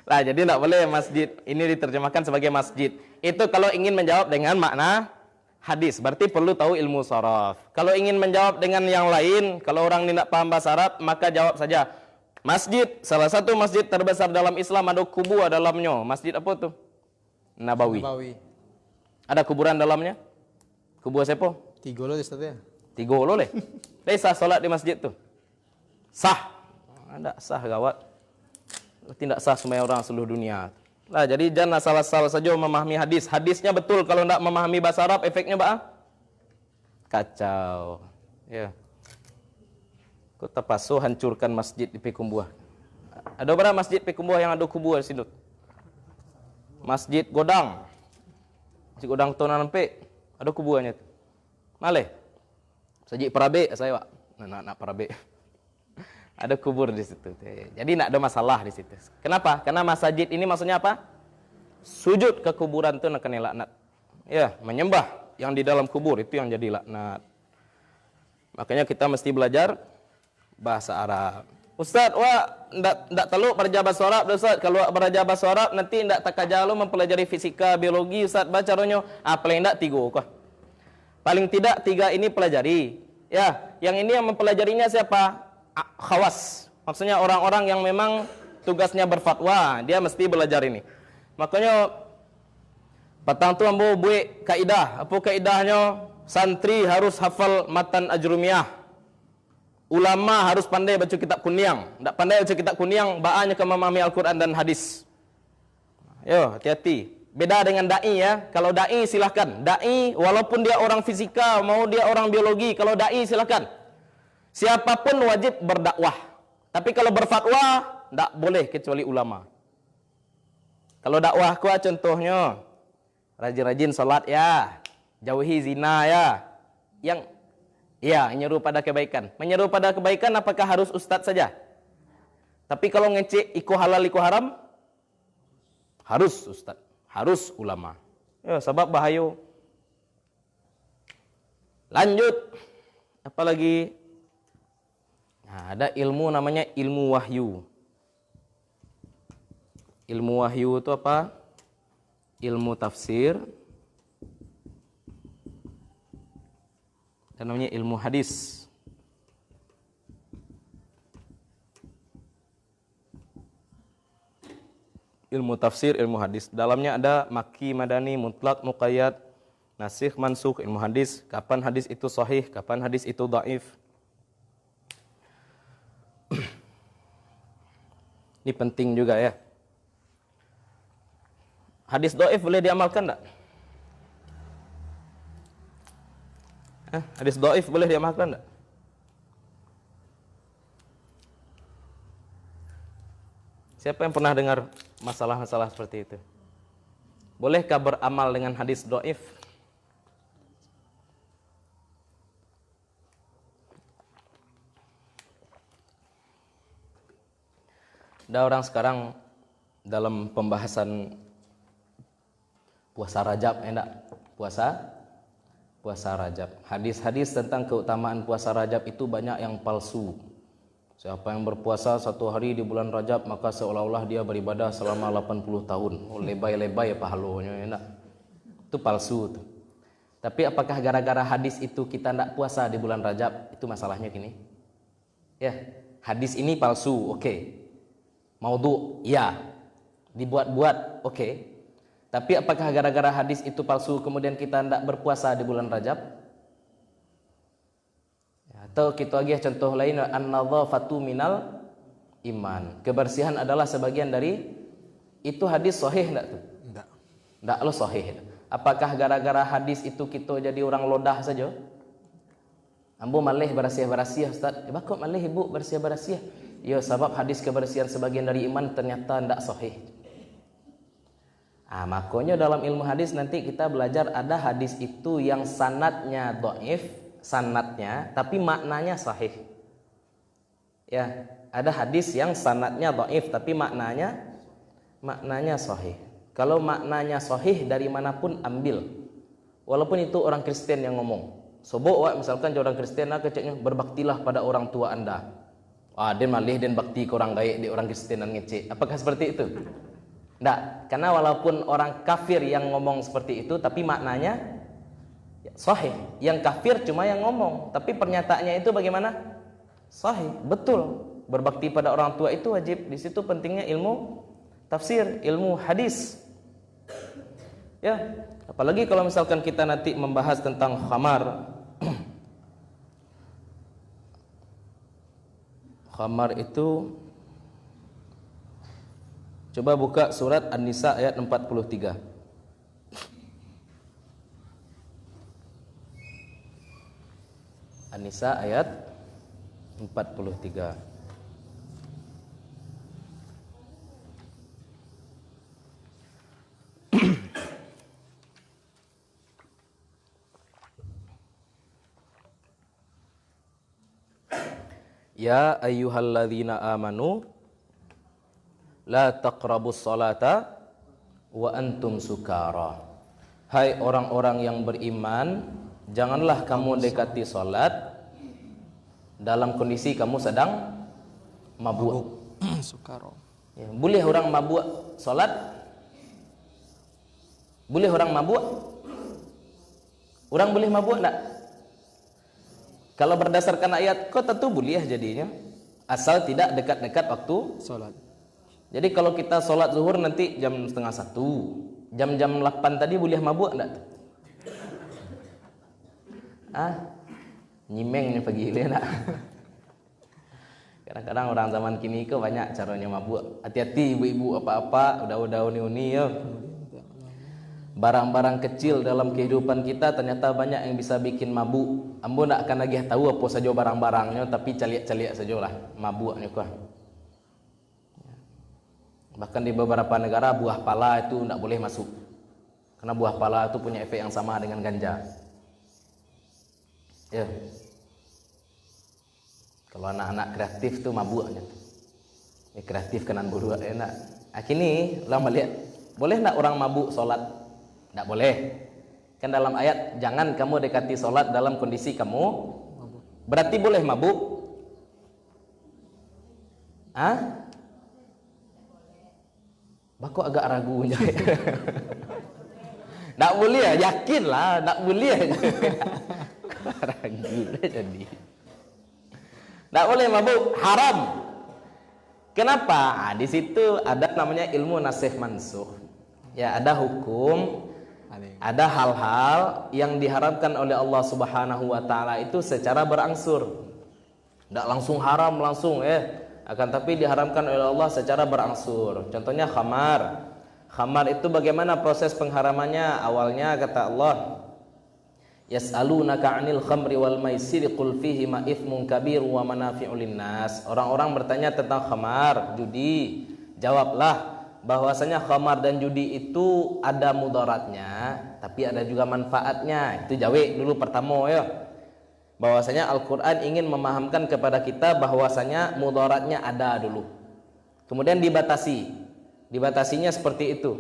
Lah, jadi tidak boleh masjid. Ini diterjemahkan sebagai masjid. Itu kalau ingin menjawab dengan makna hadis. Berarti perlu tahu ilmu sharaf. Kalau ingin menjawab dengan yang lain, kalau orang tidak paham bahasa Arab, maka jawab saja. Masjid, salah satu masjid terbesar dalam Islam ada kubur dalamnya. Masjid apa tuh? Nabawi. Ada kuburan dalamnya? Kubur siapa? Tiga loh Ustaz ya. Tiga loh leh. Sah solat di masjid tuh. Sah. Ada sah gawat. Tidak sah semua orang seluruh dunia. Nah, jadi jangan asal-asal saja memahami hadis. Hadisnya betul, kalau tidak memahami bahasa Arab, efeknya apa? Kacau. Ya. Kau terpaksa hancurkan masjid di Pekumbuah. Ada berapa masjid Pekumbuah yang ada kubur di sini? Masjid Godang. Masjid Godang Tonan Pe, ada kuburannya. Maleh. Masjid Parabe saya, Pak. Nak Parabe. Ada kubur di situ. Jadi tidak ada masalah di situ. Kenapa? Karena masjid ini maksudnya apa? Sujud ke kuburan itu nak kena laknat. Ya, menyembah yang di dalam kubur itu yang jadi laknat. Makanya kita mesti belajar bahasa Arab. Ustaz, tidak tahu belajar bahasa Arab, Ustaz. Kalau belajar bahasa Arab nanti tidak takajalo mempelajari fisika, biologi, Ustaz. Baca ronyo, paling tidak 3 kah? Paling tidak 3 ini pelajari. Ya, yang ini yang mempelajarinya siapa? Khawas, maksudnya orang-orang yang memang tugasnya berfatwa, dia mesti belajar ini. Makanya patang tu ambo buat kaidah. Apa kaidahnya? Santri harus hafal matan ajrumiyah. Ulama harus pandai baca kitab kunyang. Tak pandai baca kitab kunyang, baanya ke memahami Al-Quran dan hadis. Yo, hati-hati. Beda dengan dai ya. Kalau dai silahkan. Dai walaupun dia orang fisika, mau dia orang biologi, kalau dai silahkan. Siapapun wajib berdakwah. Tapi kalau berfatwa, tak boleh kecuali ulama. Kalau dakwah kuat contohnya, rajin-rajin salat ya, jauhi zina ya. Yang ya menyeru pada kebaikan. Menyeru pada kebaikan apakah harus ustaz saja? Tapi kalau ngecek iko halal iko haram, harus Ustaz, harus ulama. Ya, sebab bahayo. Lanjut, apalagi? Nah, ada ilmu namanya ilmu wahyu. Ilmu wahyu itu apa? Ilmu tafsir. Dan namanya ilmu hadis. Ilmu tafsir, ilmu hadis. Dalamnya ada maki, madani, mutlak, muqayyad, nasikh, mansukh, ilmu hadis. Kapan hadis itu sahih, kapan hadis itu dhaif. Ini penting juga ya. Hadis dhaif boleh diamalkan enggak? Hadis dhaif boleh diamalkan enggak? Siapa yang pernah dengar masalah-masalah seperti itu? Bolehkah beramal dengan hadis dhaif? Ada orang sekarang dalam pembahasan puasa Rajab, enggak? Puasa Rajab. Hadis-hadis tentang keutamaan puasa Rajab itu banyak yang palsu. Siapa yang berpuasa 1 hari di bulan Rajab maka seolah-olah dia beribadah selama 80 tahun. Oh, lebay-lebay pahalanya, enggak? Itu palsu tuh. Tapi apakah gara-gara hadis itu kita enggak puasa di bulan Rajab? Itu masalahnya gini. Ya, hadis ini palsu, oke. Maudhu, ya. Dibuat-buat, oke. Tapi apakah gara-gara hadis itu palsu kemudian kita tidak berpuasa di bulan Rajab? Ya, atau kita lagi contoh lain, an-nadhafatu minal iman. Kebersihan adalah sebagian dari itu. Hadis sahih enggak tuh? Enggak lo sahih. Apakah gara-gara hadis itu kita jadi orang lodah saja? Ambo malih berasiah-berasiah Ustaz. Kok malih ibu berasiah-berasiah? Ya, sebab hadis kebersihan sebagian dari iman ternyata tidak sahih. Makanya dalam ilmu hadis nanti kita belajar ada hadis itu yang sanadnya dhaif, sanadnya, tapi maknanya sahih. Ya, ada hadis yang sanadnya dhaif tapi maknanya sahih. Kalau maknanya sahih dari manapun ambil. Walaupun itu orang Kristen yang ngomong. Sobok misalkan orang Kristen keceknya berbaktilah pada orang tua Anda. Dia malih dan bakti ke orang baik di orang Kristen dan ngecek. Apakah seperti itu? Tidak, karena walaupun orang kafir yang ngomong seperti itu, tapi maknanya sahih. Yang kafir cuma yang ngomong, tapi pernyataannya itu bagaimana? Sahih, betul. Berbakti pada orang tua itu wajib. Di situ pentingnya ilmu tafsir, ilmu hadis. Ya, apalagi kalau misalkan kita nanti membahas tentang khamar. Khamar itu, coba buka surat An-Nisa ayat 43. An-Nisa ayat 43. Ya ayyuhalladzina amanu la taqrabus salata wa antum sukara. Hai orang-orang yang beriman, janganlah kamu dekati salat dalam kondisi kamu sedang mabuk. Sukara. Ya, boleh orang mabuk salat? Boleh orang mabuk? Orang boleh mabuk enggak? Kalau berdasarkan ayat, kok tentu boleh jadinya, asal tidak dekat-dekat waktu Salat. Jadi kalau kita sholat zuhur nanti jam 12:30, jam-jam 8 tadi boleh mabuk enggak? Nyimeng nih pagi ini enggak? Kadang-kadang orang zaman kini ke banyak caranya mabuk. Hati-hati ibu-ibu apa-apa, udah uni-uni ya. Barang-barang kecil dalam kehidupan kita ternyata banyak yang bisa bikin mabuk. Ambo nak akan lagi tahu apa saja barang-barangnya, tapi caliak-caliak sajalah mabuknya kah. Bahkan di beberapa negara buah pala itu tidak boleh masuk. Karena buah pala itu punya efek yang sama dengan ganja. Ya. Kalau anak-anak kreatif tuh mabuknya. Kreatif kanan buru enak. Kini lama lihat, boleh enggak orang mabuk sholat? Enggak boleh. Kan dalam ayat, jangan kamu dekati sholat dalam kondisi kamu mabuk. Berarti boleh mabuk? Hah? Bako agak ragu. Nggak boleh ya, yakin lah, nggak boleh aja. Ragu dah jadi. Nggak boleh mabuk, haram. Kenapa? Di situ ada namanya ilmu nasikh mansukh. Ya, ada hukum, ada hal-hal yang diharamkan oleh Allah Subhanahu wa taala itu secara berangsur. Nggak langsung haram langsung akan tapi diharamkan oleh Allah secara berangsur. Contohnya khamar. Khamar itu bagaimana proses pengharamannya? Awalnya kata Allah, yas'alunaka 'anil khamri wal maisiri qul fihi ma itsmun kabir wa manafi'u linnas. Orang-orang bertanya tentang khamar, judi. Jawablah bahwasanya khamar dan judi itu ada mudaratnya, tapi ada juga manfaatnya. Itu jawab dulu pertama ya. Bahwasanya Al-Qur'an ingin memahamkan kepada kita bahwasanya mudaratnya ada dulu. Kemudian dibatasi. Dibatasinya seperti itu.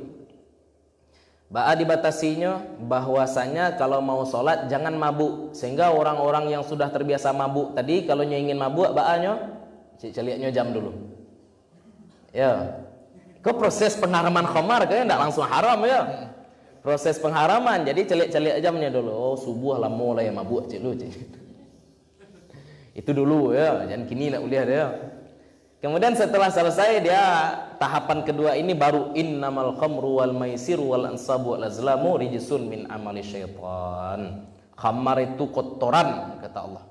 Dibatasinya bahwasanya kalau mau sholat jangan mabuk, sehingga orang-orang yang sudah terbiasa mabuk tadi kalau ingin mabuk celiaknya jam dulu. Ya. Ke proses pengharaman khamar kayaknya enggak langsung haram ya. Proses pengharaman, jadi celik-celik jamnya dulu. Oh, subuh lah mulai mabuk cik lu. Itu dulu ya, jangan kini nak kuliah dia. Kemudian setelah selesai dia tahapan kedua ini baru innamal khamru wal maisiru wal ansabu wal azlamu rijsun min amali syaitan. Khamar itu kotoran kata Allah.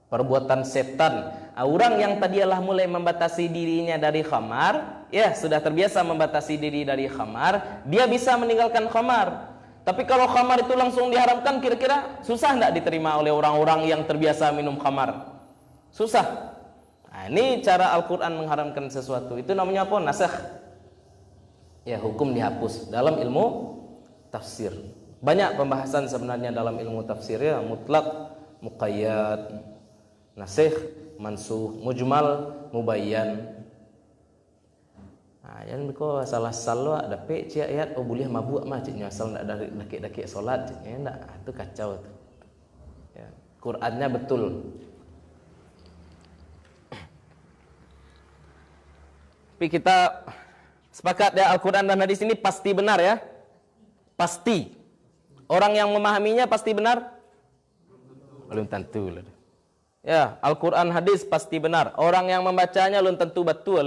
Perbuatan setan. Orang yang tadilah mulai membatasi dirinya dari khamar, ya sudah terbiasa membatasi diri dari khamar, dia bisa meninggalkan khamar. Tapi kalau khamar itu langsung diharamkan, kira-kira susah enggak diterima oleh orang-orang yang terbiasa minum khamar? Susah. Nah, ini cara Al-Quran mengharamkan sesuatu. Itu namanya apa? Nasakh. Ya, hukum dihapus dalam ilmu tafsir. Banyak pembahasan sebenarnya dalam ilmu tafsir ya, mutlak, muqayyad, nasikh, mansukh, mujmal, mubayyan. Nah, jangan kau salah ada cia ayat boleh mabuk mah ciknya asal ndak ada dakik-dakik salat ciknya ndak. Itu kacau tuh. Ya, Qur'annya betul. Tapi kita sepakat ya, Al-Quran dan hadis ini pasti benar ya. Pasti. Orang yang memahaminya pasti benar? Belum tentu. Ya, Al-Quran hadis pasti benar. Orang yang membacanya belum tentu betul.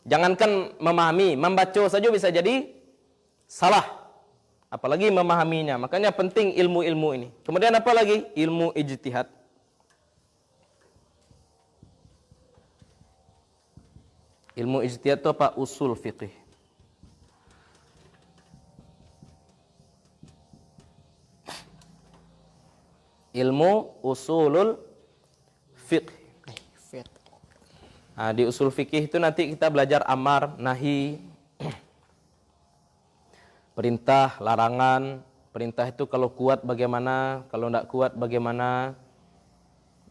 Jangankan memahami, membaca saja bisa jadi salah. Apalagi memahaminya. Makanya penting ilmu-ilmu ini. Kemudian apa lagi? Ilmu ijtihad. Ilmu ijtihad itu apa? Usul fiqih. Ilmu usulul fiqh. Nah, di usul fikih itu nanti kita belajar amar, nahi, perintah, larangan. Perintah itu kalau kuat bagaimana, kalau tidak kuat bagaimana.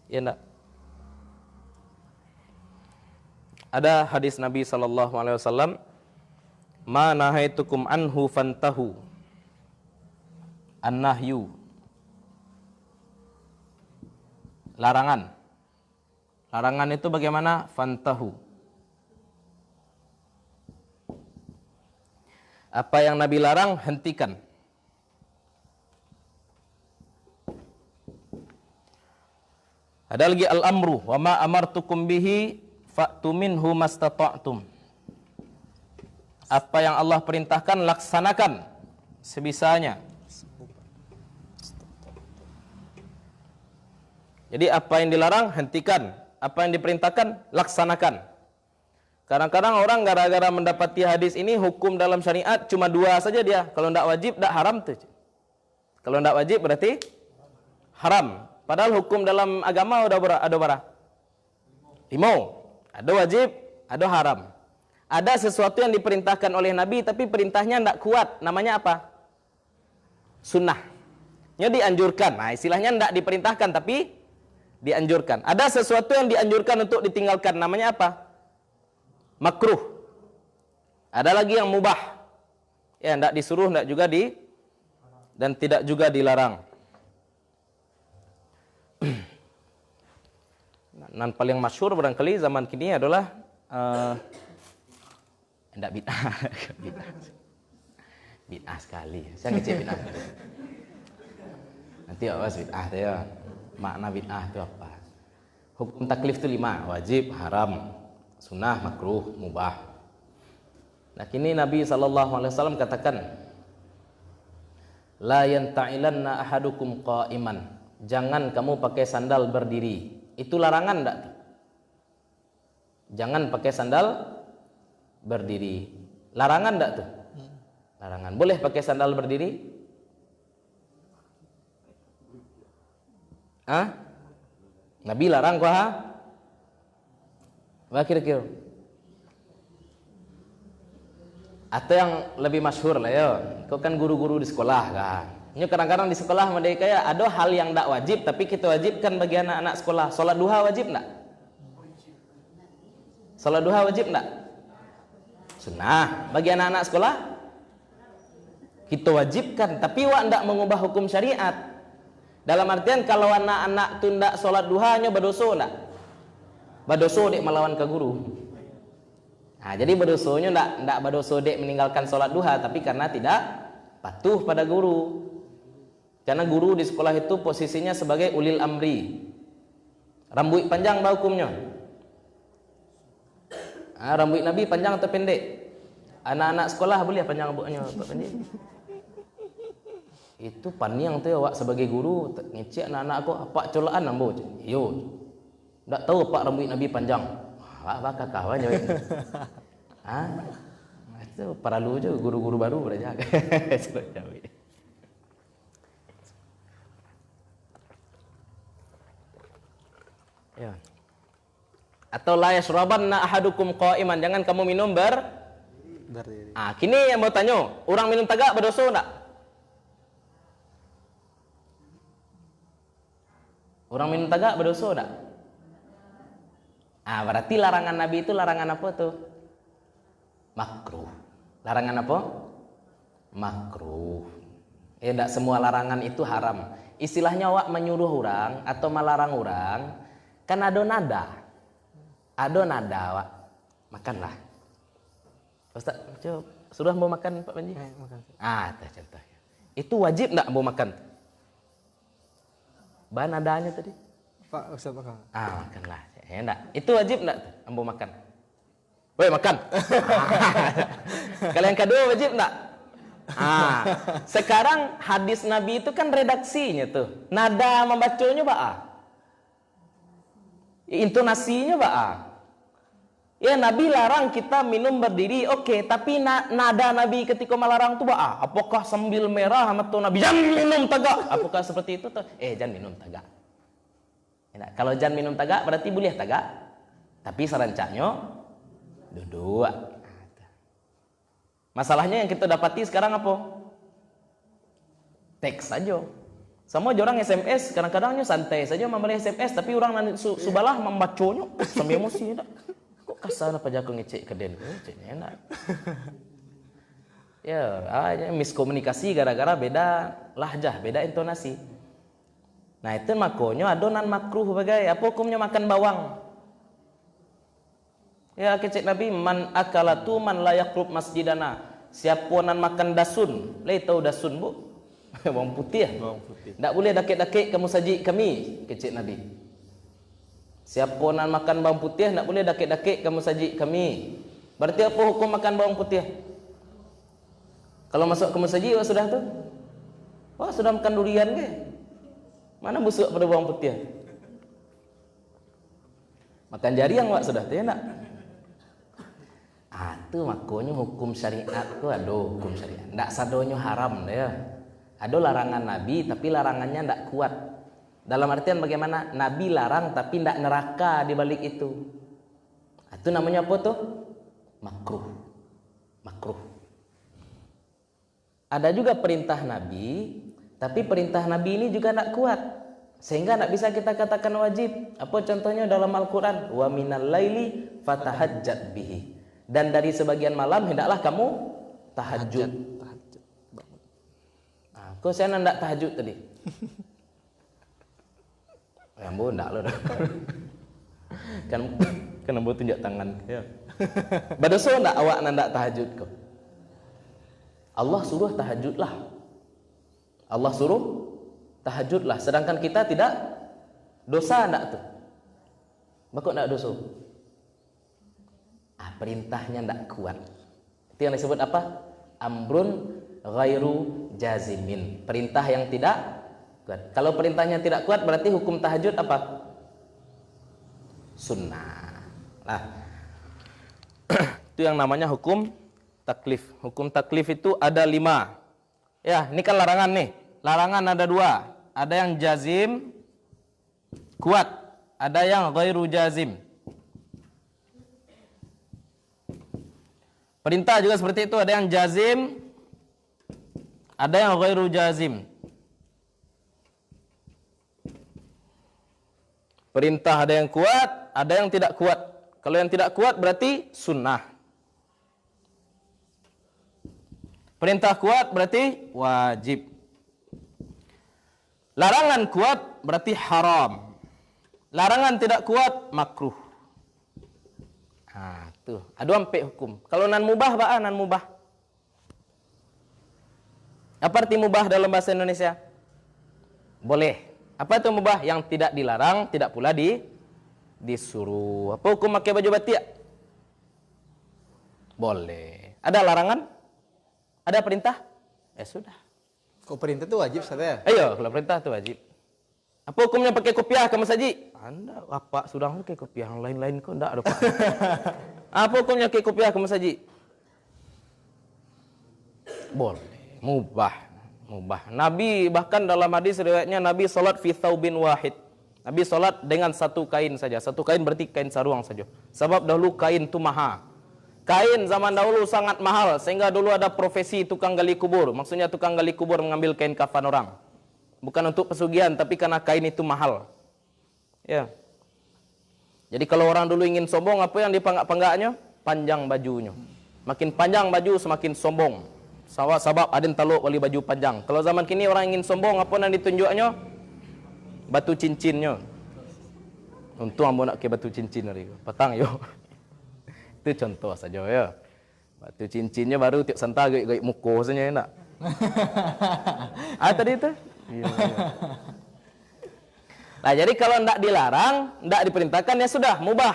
Ya enggak? Ada hadis Nabi SAW, ma nahaitukum anhu fantahu, an-nahyu, larangan. Larangan itu bagaimana? Fantahu. Apa yang Nabi larang, hentikan. Ada lagi al-amru, wa ma amartukum bihi fa'tu minhu mastata'tum. Apa yang Allah perintahkan, laksanakan sebisanya. Jadi apa yang dilarang, hentikan. Apa yang diperintahkan, laksanakan. Kadang-kadang orang gara-gara mendapati hadis ini, hukum dalam syariat cuma dua saja dia. Kalau tidak wajib, tidak haram tuh. Kalau tidak wajib berarti haram. Padahal hukum dalam agama ada berapa? 5. Ada wajib, ada haram. Ada sesuatu yang diperintahkan oleh Nabi, tapi perintahnya tidak kuat. Namanya apa? Sunnah. Nya dianjurkan. Nah, istilahnya tidak diperintahkan, tapi dianjurkan. Ada sesuatu yang dianjurkan untuk ditinggalkan. Namanya apa? makruh. Ada lagi yang mubah. Ya, tidak disuruh, tidak juga dan tidak juga dilarang. Dan paling masyhur barangkali zaman kini adalah tidak bid'ah. Bid'ah sekali. Saya ngecek bid'ah. Nanti awas bid'ah itu ya. Makna bid'ah itu apa? Hukum taklif itu 5, wajib, haram, sunnah, makruh, mubah. Nah, kini Nabi SAW katakan, la yanta'ilanna ahadukum qa'iman. Jangan kamu pakai sandal berdiri. Itu larangan enggak tuh? Jangan pakai sandal berdiri. Larangan enggak tuh? Larangan. Boleh pakai sandal berdiri? Hah? Nabi larang kok, ha? Wah, kira-kira. Atau yang lebih masyhur lah ya. Kau kan guru-guru di sekolah kan. Ini kadang-kadang di sekolah mereka ya ada hal yang tidak wajib tapi kita wajibkan bagi anak-anak sekolah. Salat duha wajib enggak? Salat duha wajib enggak? Sunnah. Bagi anak-anak sekolah kita wajibkan, tapi wak enggak mengubah hukum syariat. Dalam artian kalau anak-anak tu enggak salat duhanya berdosa enggak? Berdosa dek melawan ke guru. Nah, jadi berdosonya enggak berdosa dek meninggalkan salat duha, tapi karena tidak patuh pada guru. Karena guru di sekolah itu posisinya sebagai ulil amri. Rambut panjang apa hukumnya? Rambut Nabi panjang atau pendek? Anak-anak sekolah boleh panjang rambutnya, pendek. Itu paniang tu ya, wak sebagai guru ngecek anak-anak aku apa colaan ambo. Yo. Ndak tahu pak rambut Nabi panjang. Wak kakak aja. Itu perlu je guru-guru baru belajar. Ya. Atau la yashrabanna ahadukum qa'iman, jangan kamu minum berdiri. Kini yang mau tanya, orang minum tagak berdosa enggak? Orang minum tagak berdosa enggak? Berarti larangan Nabi itu larangan apa tuh? Makruh. Larangan apa? Makruh. Ya, enggak semua larangan itu haram. Istilahnya wak menyuruh orang atau melarang orang kan ada nada wak. Makanlah. Ustaz, coba sudah mau makan Pak Panji? Makan. Itu contohnya. Itu wajib enggak mau makan? Bahan nadanya tadi? Pak Ustaz makan. Makanlah. Ya enggak. Itu wajib enggak tuh mau makan? Woi, makan. Kalau yang kedua wajib enggak? Sekarang hadis Nabi itu kan redaksinya tuh. Nada membacanya intonasinya ya Nabi larang kita minum berdiri, oke, tapi nada Nabi ketika melarang tuh apakah sambil merah sama tuh Nabi jangan minum tagak, apakah seperti itu tuh? Jangan minum tagak. Kalau jangan minum tagak berarti boleh tagak, tapi serancanya duduk. Masalahnya yang kita dapati sekarang apa? Teks saja. Sama orang SMS kadang-kadangnya santai saja membeli SMS, tapi orang nanti subalah membacanya sambil emosi. Kok kasar apa jago ngecek ke den? Ngeceknya enak. Ya, miskomunikasi gara-gara beda lahjah, beda intonasi. Nah, itu makanya adonan makruh bagai apa hukumnya makan bawang? Ya, kecek Nabi man akalatu man la yaqrub masjidana. Siapa nan makan dasun? Tahu dasun, Bu? Bawang putih ya? Bawang putih. Tak boleh dakik-dakik kamu saji kami, kecik Nabi. Siapa nak makan bawang putih, tak boleh dakik-dakik kamu saji kami. Berarti apa hukum makan bawang putih? Kalau masuk kamu saji, sudah tu? Sudah makan durian ke? Mana busuk pada bawang putih? Makan jari yang sudah tu ya nak? Itu makanya hukum syariat tu ada hukum syariat. Tak sadonya haram ya. Ada larangan Nabi tapi larangannya tidak kuat. Dalam artian bagaimana? Nabi larang tapi tidak neraka di balik itu. Itu namanya apa tuh? Makruh. Makruh. Ada juga perintah Nabi, tapi perintah Nabi ini juga tidak kuat. Sehingga tidak bisa kita katakan wajib. Apa contohnya dalam Al-Quran? Wa minal laili fatahajjat bihi. Dan dari sebagian malam hendaklah kamu tahajud. Nah, kok saya ndak tahajud tadi? Ya ampun, ndak lo dah. Kan ambo tunjuk tangan ya. Badoso ndak awak ndak tahajud kok. Allah suruh tahajudlah. Allah suruh tahajudlah, sedangkan kita tidak dosa ndak tuh. Bakok ndak dosa. Perintahnya ndak kuat. Itu yang disebut apa? Amrun ghairu jazimin. Perintah yang tidak kuat. Kalau perintahnya tidak kuat berarti hukum tahajud apa? Sunnah. Nah, itu yang namanya hukum taklif. Hukum taklif itu ada 5. Ya, ini kan larangan nih. Larangan ada 2. Ada yang jazim kuat, ada yang ghairu jazim. Perintah juga seperti itu, ada yang jazim, ada yang ghairu jazim. Perintah ada yang kuat, ada yang tidak kuat. Kalau yang tidak kuat berarti sunnah. Perintah kuat berarti wajib. Larangan kuat berarti haram. Larangan tidak kuat makruh. Nah, tuh, ada ampe hukum. Kalau nan mubah, nan mubah. Apa arti mubah dalam bahasa Indonesia? Boleh. Apa itu mubah? Yang tidak dilarang, tidak pula disuruh. Apa hukum pakai baju batik? Boleh. Ada larangan? Ada perintah? Ya sudah. Kok perintah itu wajib saja? Ayo, kalau perintah itu wajib. Apa hukumnya pakai kopiah ke masjid? Anda apa sudah pakai kopiah, yang lain-lain kok enggak ada Pak. Apa hukumnya pakai kopiah ke masjid? Boleh, mubah. Nabi bahkan dalam hadis riwayatnya Nabi salat fi tsaubin wahid. Nabi salat dengan satu kain saja. Satu kain berarti kain saruang saja. Sebab dahulu kain itu mahal. Kain zaman dahulu sangat mahal sehingga dulu ada profesi tukang gali kubur. Maksudnya tukang gali kubur mengambil kain kafan orang. Bukan untuk pesugihan, tapi karena kain itu mahal. Ya. Jadi kalau orang dulu ingin sombong, apa yang dipanggak-panggaknya? Panjang bajunya. Makin panjang baju, semakin sombong. Sabab ada yang taluk wali baju panjang. Kalau zaman kini orang ingin sombong, apa yang ditunjuknya? Batu cincinnya. Untung ambo nak ke batu cincin hari. Patang yo. Itu contoh saja ya. Batu cincinnya baru tiap santa gaya muko saja nak. Tadi itu? Iya. Nah, jadi kalau tidak dilarang, tidak diperintahkan ya sudah mubah.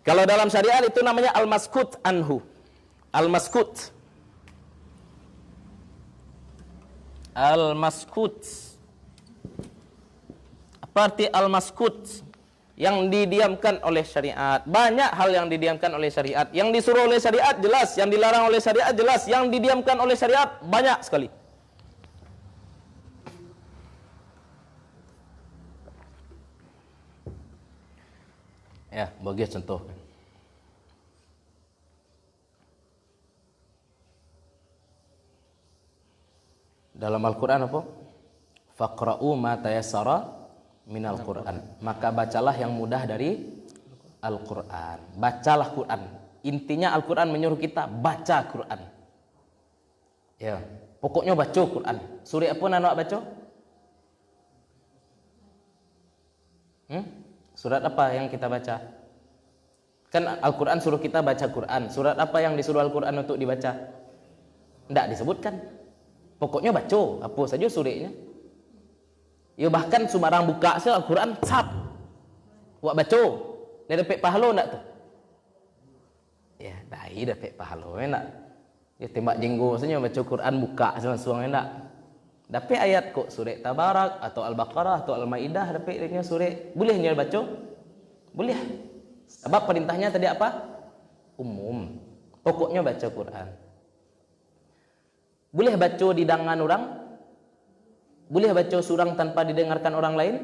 Kalau dalam syariat itu namanya al-maskut anhu. Al-maskut. Al-maskut. Apa arti al-maskut? Yang didiamkan oleh syariat. Banyak hal yang didiamkan oleh syariat. Yang disuruh oleh syariat jelas, yang dilarang oleh syariat jelas, yang didiamkan oleh syariat banyak sekali. Ya, bagi contoh. Dalam Al-Quran apa? Faqra'u ma tayassara minal Quran. Maka bacalah yang mudah dari Al-Quran. Bacalah Quran. Intinya Al-Quran menyuruh kita baca Quran. Ya, pokoknya baca Quran. Surah apa nak baca? Surat apa yang kita baca? Kan Al-Quran suruh kita baca Quran. Surat apa yang disuruh Al-Quran untuk dibaca? Tidak disebutkan. Pokoknya baca. Apa saja suratnya. Ya bahkan sembarang buka saja Al-Quran. Sap. Wak baca. Dia dapat pahala tak tu? Ya, dah dapat pahala. Enak. Ya tembak jenggo saja baca Quran buka langsung enak. Dapat ayat kok surah Tabarak atau Al-Baqarah atau Al-Maidah dapat dia surah. Boleh dia baca? Boleh. Sebab perintahnya tadi apa? Umum. Pokoknya baca Quran. Boleh baca di dangan orang? Boleh baca surang tanpa didengarkan orang lain?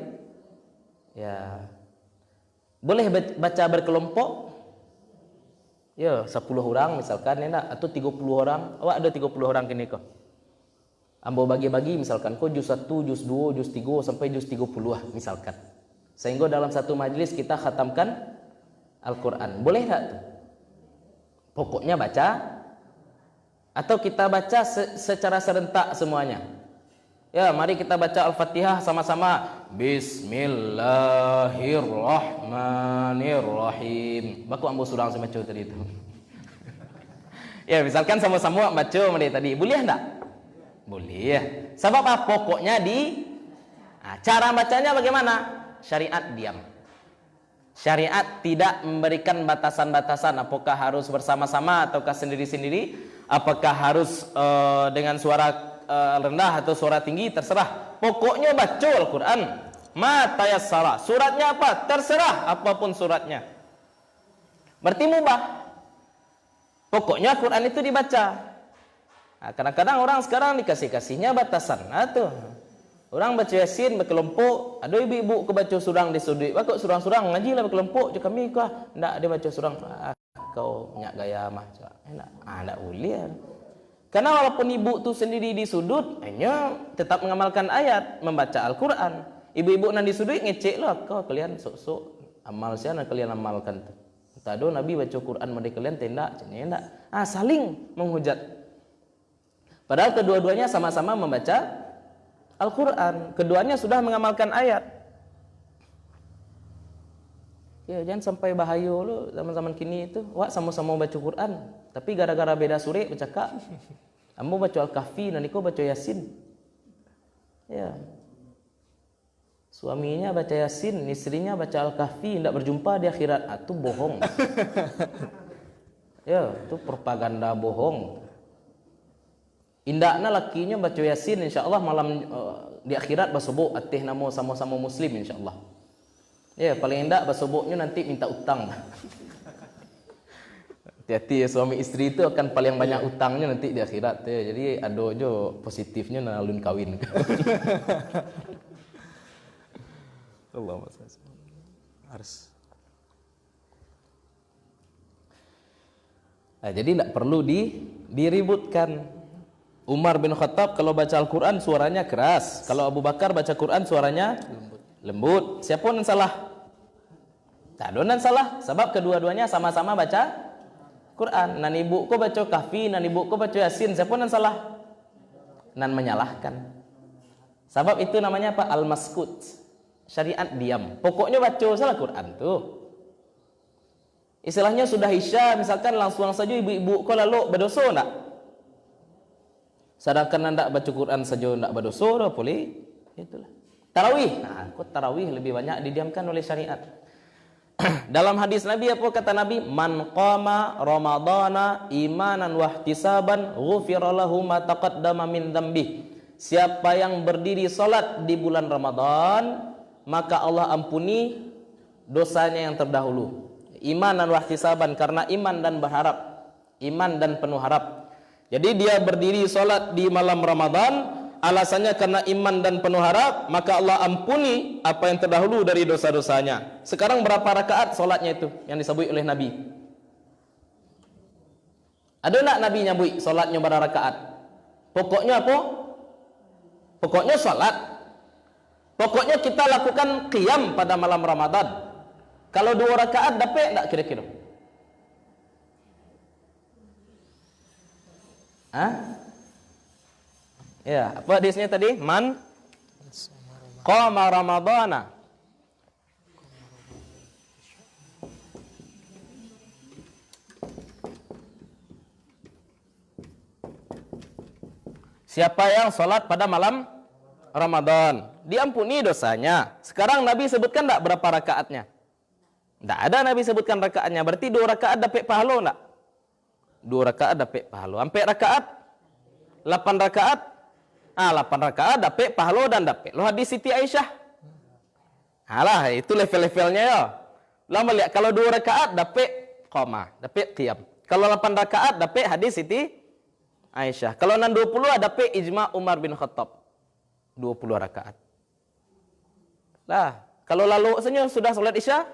Ya. Boleh baca berkelompok? Ya, 10 orang misalkan ya atau 30 orang. Awak ada 30 orang kini kok. Ambo bagi-bagi misalkan kok juz 1, juz 2, juz 3 sampai juz 30 misalkan. Sehingga dalam satu majlis kita khatamkan Al-Quran. Boleh tak tu? Pokoknya baca, atau kita baca secara serentak semuanya. Ya, mari kita baca Al-Fatihah sama-sama. Bismillahirrahmanirrahim. Baku ambo surang semacam tadi itu. Ya, misalkan sama-sama baca tadi, boleh enggak? Boleh ya. Sebab apa? Pokoknya cara bacanya bagaimana? Syariat diam. Syariat tidak memberikan batasan-batasan. Apakah harus bersama-sama ataukah sendiri-sendiri? Apakah harus dengan suara rendah atau suara tinggi? Terserah. Pokoknya baca Al-Quran. Ma tayassara. Suratnya apa? Terserah apapun suratnya. Berarti mubah. Pokoknya Al-Quran itu dibaca. Nah, kadang-kadang orang sekarang dikasih-kasihnya batasan. Nah, tuh. Orang baca Yasin berkelompok, ada ibu-ibu ke baca surang di sudut. Kok surang-surang ngaji lah berkelompok, je kami kah? Ndak dia baca surang. Kau nyak gaya mah. Ndak boleh. Karena walaupun ibu tu sendiri di sudut, hanya tetap mengamalkan ayat, membaca Al-Quran. Ibu-ibu nan di sudut ngecek lah, kau kalian sok-sok amal siapa kalian amalkan tu. Tado Nabi baca Quran mereka kalian tendak, ndak. Saling menghujat. Padahal kedua-duanya sama-sama membaca Al-Quran, keduanya sudah mengamalkan ayat. Ya, jangan sampai bahaya lo zaman-zaman kini itu. Wah, sama-sama baca Quran, tapi gara-gara beda surah bercakap. Ambo baca Al-Kahfi, nanti kau baca Yasin. Ya. Suaminya baca Yasin, istrinya baca Al-Kahfi, tidak berjumpa di akhirat. Itu bohong. Ya, itu propaganda bohong. Indakna lakinya baca Yasin, insyaAllah malam di akhirat bersobok atih nama sama-sama muslim insyaAllah. Ya, paling indak bersoboknya nanti minta utang. Hati-hati ya, suami istri itu akan paling banyak utangnya nanti di akhirat ya. Jadi ada aja positifnya nalun kawin. Allah harus. Nah, jadi tidak perlu diributkan. Umar bin Khattab kalau baca Al-Quran suaranya keras. Kalau Abu Bakar baca Quran suaranya lembut. Siapa yang salah? Tak ada yang salah. Sebab kedua-duanya sama-sama baca Quran. Nan ibu ko baca Kahfi, nan ibu ko baca Yasin. Siapa yang salah? Nan menyalahkan. Sebab itu namanya apa? Al-Maskut. Syariat diam. Pokoknya baca salah Quran tu. Istilahnya sudah Isya, misalkan langsung saja ibu-ibu ko lalu berdosa enggak? Sedangkan anda baca Quran saja tidak berdosa, dah boleh. Itulah. Tarawih. Nah, kok tarawih lebih banyak didiamkan oleh syariat. Dalam hadis Nabi apa kata Nabi? Man qama Ramadana imanan wa ihtisaban ghufira lahu ma taqaddama min dzambi. Siapa yang berdiri salat di bulan Ramadan, maka Allah ampuni dosanya yang terdahulu. Imanan wa ihtisaban, karena iman dan berharap. Iman dan penuh harap. Jadi dia berdiri solat di malam Ramadan, alasannya karena iman dan penuh harap, maka Allah ampuni apa yang terdahulu dari dosa-dosanya. Sekarang berapa rakaat solatnya itu yang disebut oleh Nabi? Ada tak Nabi nyebut solatnya berapa rakaat? Pokoknya apa? Pokoknya solat. Pokoknya kita lakukan qiyam pada malam Ramadan. Kalau 2 rakaat dapat tak kira-kira? Ya, apa hadisnya tadi? Man qama Ramadana. Siapa yang sholat pada malam Ramadan, diampuni dosanya. Sekarang Nabi sebutkan tak berapa rakaatnya? Tak ada Nabi sebutkan rakaatnya. Berarti 2 rakaat dapat pahala tak? 2 rakaat dapat pahala. Sampai rakaat 8 rakaat. 8 rakaat dapat pahala dan dapat lo hadis Siti Aisyah. Alah, itu level-levelnya ya. Lama lihat kalau 2 rakaat dapat qamah, dapat qiyam. Kalau 8 rakaat dapat hadis Siti Aisyah. Kalau 20 dapat ijma Umar bin Khattab. 20 rakaat. Lah, kalau lalu senyum sudah salat Isya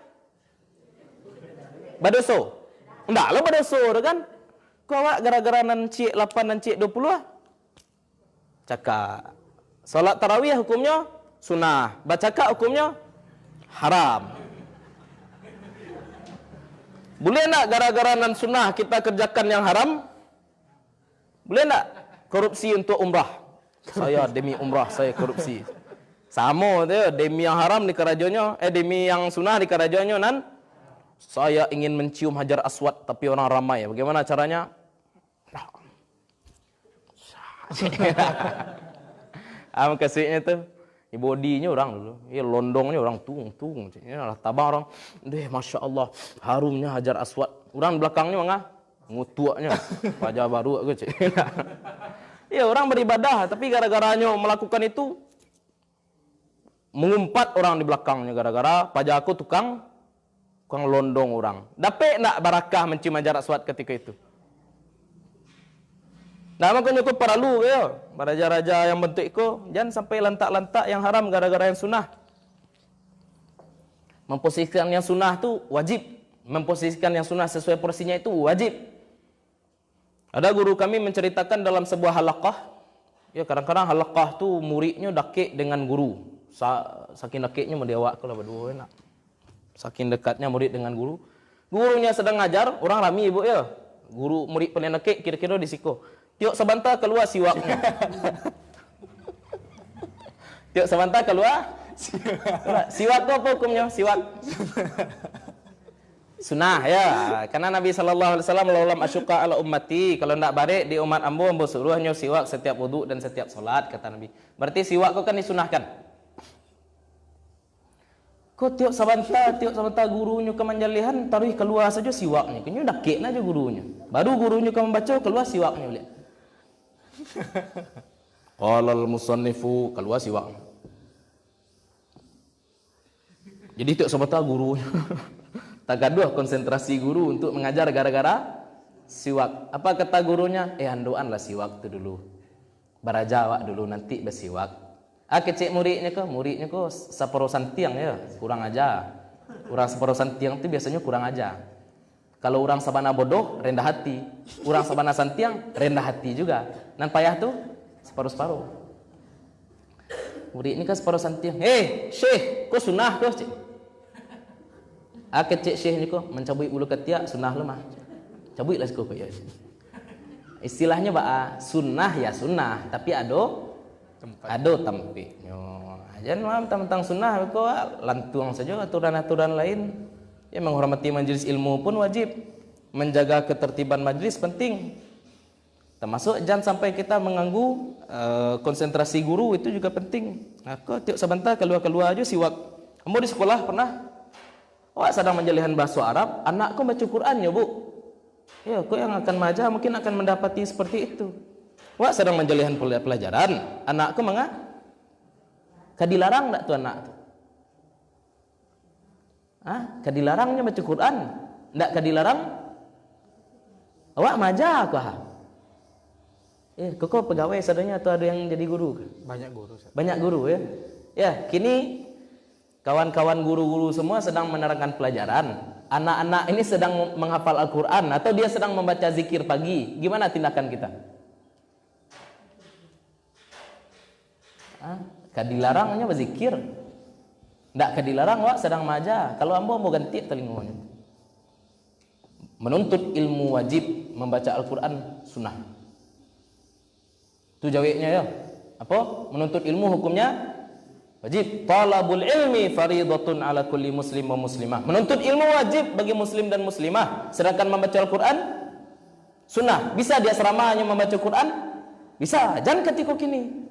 badoso. Enggak lo badoso kan? Kau awak gara-gara nancik 8 nancik 20 lah. Cakap. Salat tarawih hukumnya sunnah. Baca hukumnya haram. Boleh nak gara-gara nan sunnah kita kerjakan yang haram? Boleh nak korupsi untuk umrah? Saya demi umrah saya korupsi. Sama dia, demi yang haram di kerajaannya, demi yang sunnah di kerajaannya nan saya ingin mencium Hajar Aswad tapi orang ramai. Bagaimana caranya? Kasihnya tu, bodinya orang dulu, londongnya orang tung, tabang orang, masya Allah, harumnya Hajar Aswad. Orang belakangnya mangah, ngutuaknya, wajah baru aku cik. Ya orang beribadah, tapi gara-garanya melakukan itu, mengumpat orang di belakangnya gara-gara pajak aku tukang londong orang. Dapat nak barakah mencium Hajar Aswad ketika itu? Nah, makanya kau perlu ya, raja-raja yang bentuk itu jangan sampai lantak-lantak yang haram gara-gara yang sunnah. Memposisikan yang sunnah tu wajib, memposisikan yang sunnah sesuai porsinya itu wajib. Ada guru kami menceritakan dalam sebuah halaqah, ya kadang-kadang halaqah tu muridnya dakik dengan guru. Saking dakiknya mau diawak kalau berdua enak. Saking dekatnya murid dengan guru. Gurunya sedang ngajar, orang rami ibu ya. Guru murid paling dakik kira-kira di siko. Tiok sebentar keluar siwaknya. Tiok sebentar keluar. Siwak tu apa hukumnya? Siwak sunnah ya. Karena Nabi sallallahu alaihi wasallam laulam asyqa ala ummati, kalau ndak barik di umat ambo suruhnya siwak setiap wudu dan setiap solat kata Nabi. Berarti siwak kau kan disunahkan. Kau tiok sebentar gurunya ke manjalihan taruh keluar saja siwaknya. Kau dakik aja gurunya. Baru gurunya ke membaca keluar siwaknya boleh. Qalal musannifu keluar siwak. Jadi tiok sebentar gurunya. Tak gaduh konsentrasi guru untuk mengajar gara-gara siwak. Apa kata gurunya? Handoan lah siwak tu dulu. Baraja awak dulu nanti bersiwak. Kecik muridnya kok separo santiang ya, kurang aja. Orang separo santiang tu biasanya kurang aja. Kalau orang sabana bodoh rendah hati, orang sabana santiang rendah hati juga. Nan payah tu separuh-separuh. Murid ni kan separuh santiang. Syekh, kau sunnah kau cik. Kecik syekh ni kau mencabut bulu ketiak sunnah lemah. Cabutlah kau ya. Istilahnya sunnah ya sunnah, tapi ado tempat. Jangan tentang sunnah kau lantuang saja aturan-aturan lain. Ya menghormati majelis ilmu pun wajib. Menjaga ketertiban majelis penting. Termasuk jangan sampai kita mengganggu konsentrasi guru, itu juga penting. Kau tiap sebentar keluar aja siwak. Kamu di sekolah pernah? Wah sedang menjalihan bahasa Arab, anakku baca Quran ya bu. Ya, kau yang akan maja mungkin akan mendapati seperti itu. Wah sedang menjalihan pelajaran, anakku kadilarang tak tu anak tu? Kadilarangnya baca Quran, tak kadilarang? Awak maja kah? Kau pegawai sadanya atau ada yang jadi guru? Banyak guru. Banyak guru ya. Ya, kini kawan-kawan guru-guru semua sedang menerangkan pelajaran. Anak-anak ini sedang menghafal Al-Quran atau dia sedang membaca zikir pagi. Gimana tindakan kita? Kadilarangnya berzikir. Tidak kadilarang wak sedang maja. Kalau ambo mau ganti telingonya. Menuntut ilmu wajib, membaca Al-Quran sunnah. Itu jawabnya ya. Apa? Menuntut ilmu hukumnya wajib. Talabul ilmi faridatun ala kulli muslim wa muslimah. Menuntut ilmu wajib bagi muslim dan muslimah. Sedangkan membaca Al-Quran sunnah. Bisa di asrama hanya membaca Quran? Bisa. Jangan ketika kini.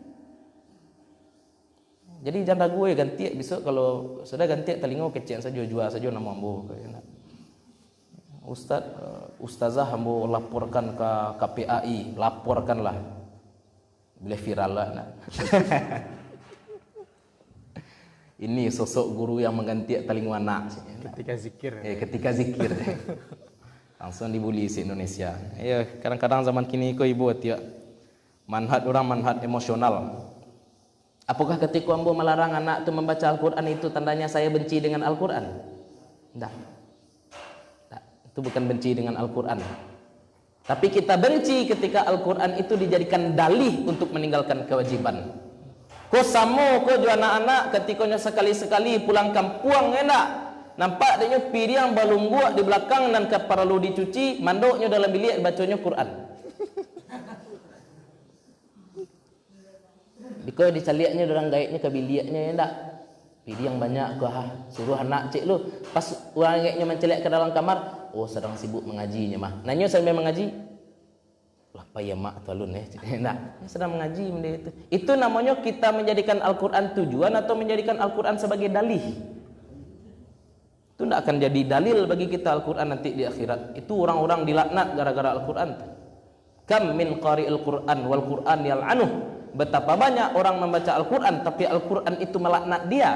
Jadi jangan ragu ya ganti besok kalau sudah ganti telinga kecil saja jual saja nama ambo. Ustazah ambo laporkan ke KPAI, laporkanlah. Boleh viral lah. Ini sosok guru yang mengganti telinga anak Ketika zikir. Ketika zikir. Langsung dibully di Indonesia. Ya, kadang-kadang zaman kini kau ibu tiap manhaj orang manhaj emosional. Apakah ketika ambo melarang anak itu membaca Al-Quran itu tandanya saya benci dengan Al-Quran? Tidak. Itu bukan benci dengan Al-Quran. Tapi kita benci ketika Al-Quran itu dijadikan dalih untuk meninggalkan kewajiban. Kau sama kau juga anak-anak ketikanya sekali-sekali pulang kampung enak. nampak dia piring balungguak di belakang dan perlu dicuci, manduknya dalam bilik bacanya Quran. Biko dicaliaknya orang gaiknya ke biliknya ya ndak. Piring banyak ke suruh anak cik lu. Pas orang gaiknya menceliak ke dalam kamar, oh sedang sibuk mengajinya mah. Nanya sambil mengaji. Apa ya mak tualun ya? Nah, sedang mengaji benda itu. Itu namanya kita menjadikan Al-Quran tujuan atau menjadikan Al-Quran sebagai dalih. Itu tidak akan jadi dalil bagi kita Al-Quran nanti di akhirat. Itu orang-orang dilaknat gara-gara Al-Quran. Kam min qari'il Quran wal Quran yal'anuh. Betapa banyak orang membaca Al-Quran tapi Al-Quran itu melaknat dia.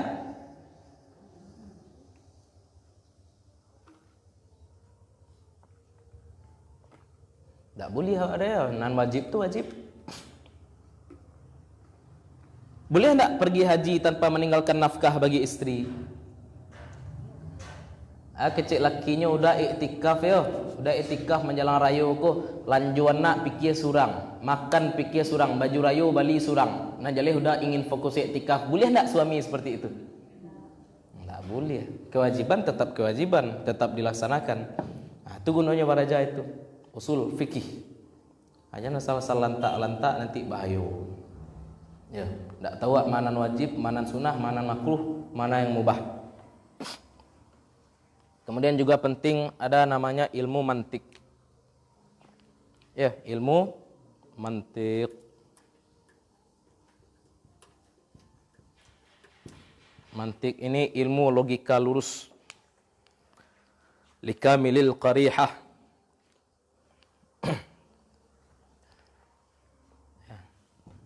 Tak boleh ada ya, nan wajib tu wajib. Boleh tak pergi haji tanpa meninggalkan nafkah bagi isteri? Kecil lakinya udah iktikaf ya, udah iktikaf menjalang raya ko, lanjuan nak pikir surang, makan pikir surang, baju raya bali surang. Nah jaleh udah ingin fokus iktikaf, boleh tak suami seperti itu? Tak boleh. Kewajiban, tetap dilaksanakan. Nah, itu gunanya baraja itu. Usul fikih. Hanya asal-asal lantak-lantak nanti bahaya. Ya, tak tahu mana wajib, mana sunnah, mana makruh, mana yang mubah. Kemudian juga penting ada namanya ilmu mantik. Ya, ilmu mantik. Mantik ini ilmu logika lurus. Likamilil qarihah.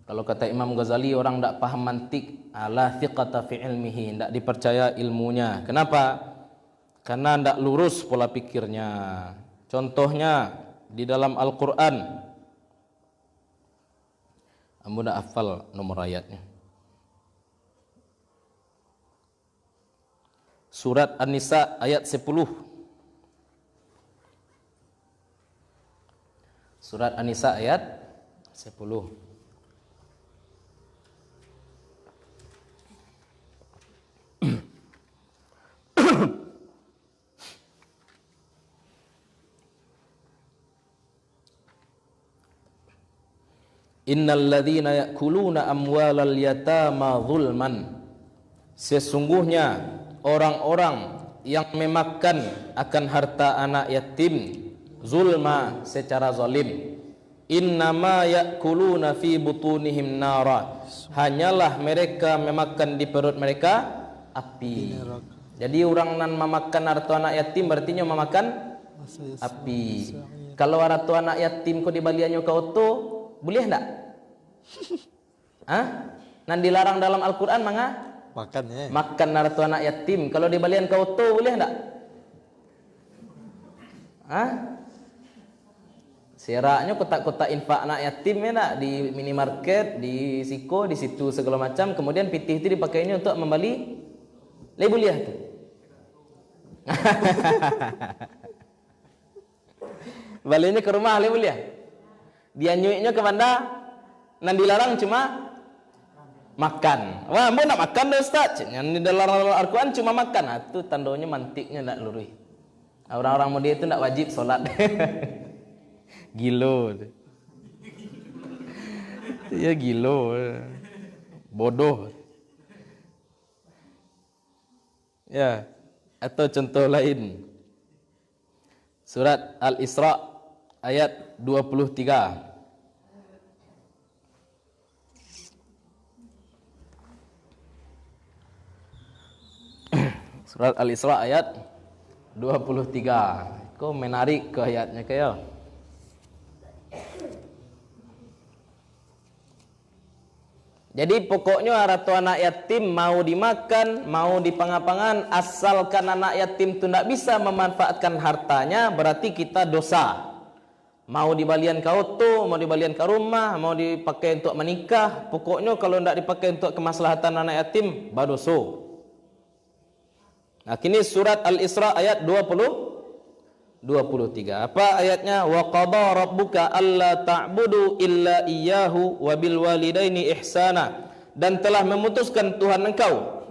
Kalau kata Imam Ghazali, orang tak paham mantik, la thiqata fi ilmihi, tak dipercaya ilmunya. Kenapa? Karena tidak lurus pola pikirnya. Contohnya di dalam Al-Quran, kamu dah hafal nomor ayatnya. Surat An-Nisa ayat 10. Surat An-Nisa ayat 10. Innal ladzina ya'kuluna amwalal yatama zulman. Sesungguhnya orang-orang yang memakan akan harta anak yatim zulma, secara zalim. Innama ya'kuluna fi butunihim nara. Hanyalah mereka memakan di perut mereka api. Jadi orang nan memakan harta anak yatim berarti memakan api. Kalau harta anak yatim ko di baliannya kau tu boleh tak? Nan dilarang dalam Al-Quran manga? Makan ya. Makan harta anak yatim. Kalau di balian kau tu boleh tak? Seraknya kotak-kotak infak anak yatim ya tak? Di minimarket, di siko, di situ segala macam. Kemudian pitih itu dipakainya untuk membeli lebuliah tu. Balinya ke rumah lebuliah. Dia nyuiknya ke mana? Nan dilarang cuma makan. Wah, mau nak makan dah Ustaz. Yang dilarang Al-Quran cuma makan. Itu tandanya mantiknya tak lurus. Orang-orang muda itu tak wajib solat. Gilo. Ya gilo. Bodoh. Ya, atau contoh lain. Surat Al-Isra ayat 23. Surat Al-Isra ayat 23. Kok menarik ke ayatnya kayak? Jadi pokoknya harta anak yatim mau dimakan, mau dipangan-pangan, asalkan anak yatim itu tidak bisa memanfaatkan hartanya, berarti kita dosa. Mau di balian kau tu, mau di balian ke rumah, mau dipakai untuk menikah, pokoknya kalau tidak dipakai untuk kemaslahatan anak yatim, berdosa. Nah, kini surat Al-Isra ayat 23. Apa ayatnya? Wa qada rabbuka alla ta'budu illa iyyahu wa bil walidaini ihsana. Dan telah memutuskan Tuhan engkau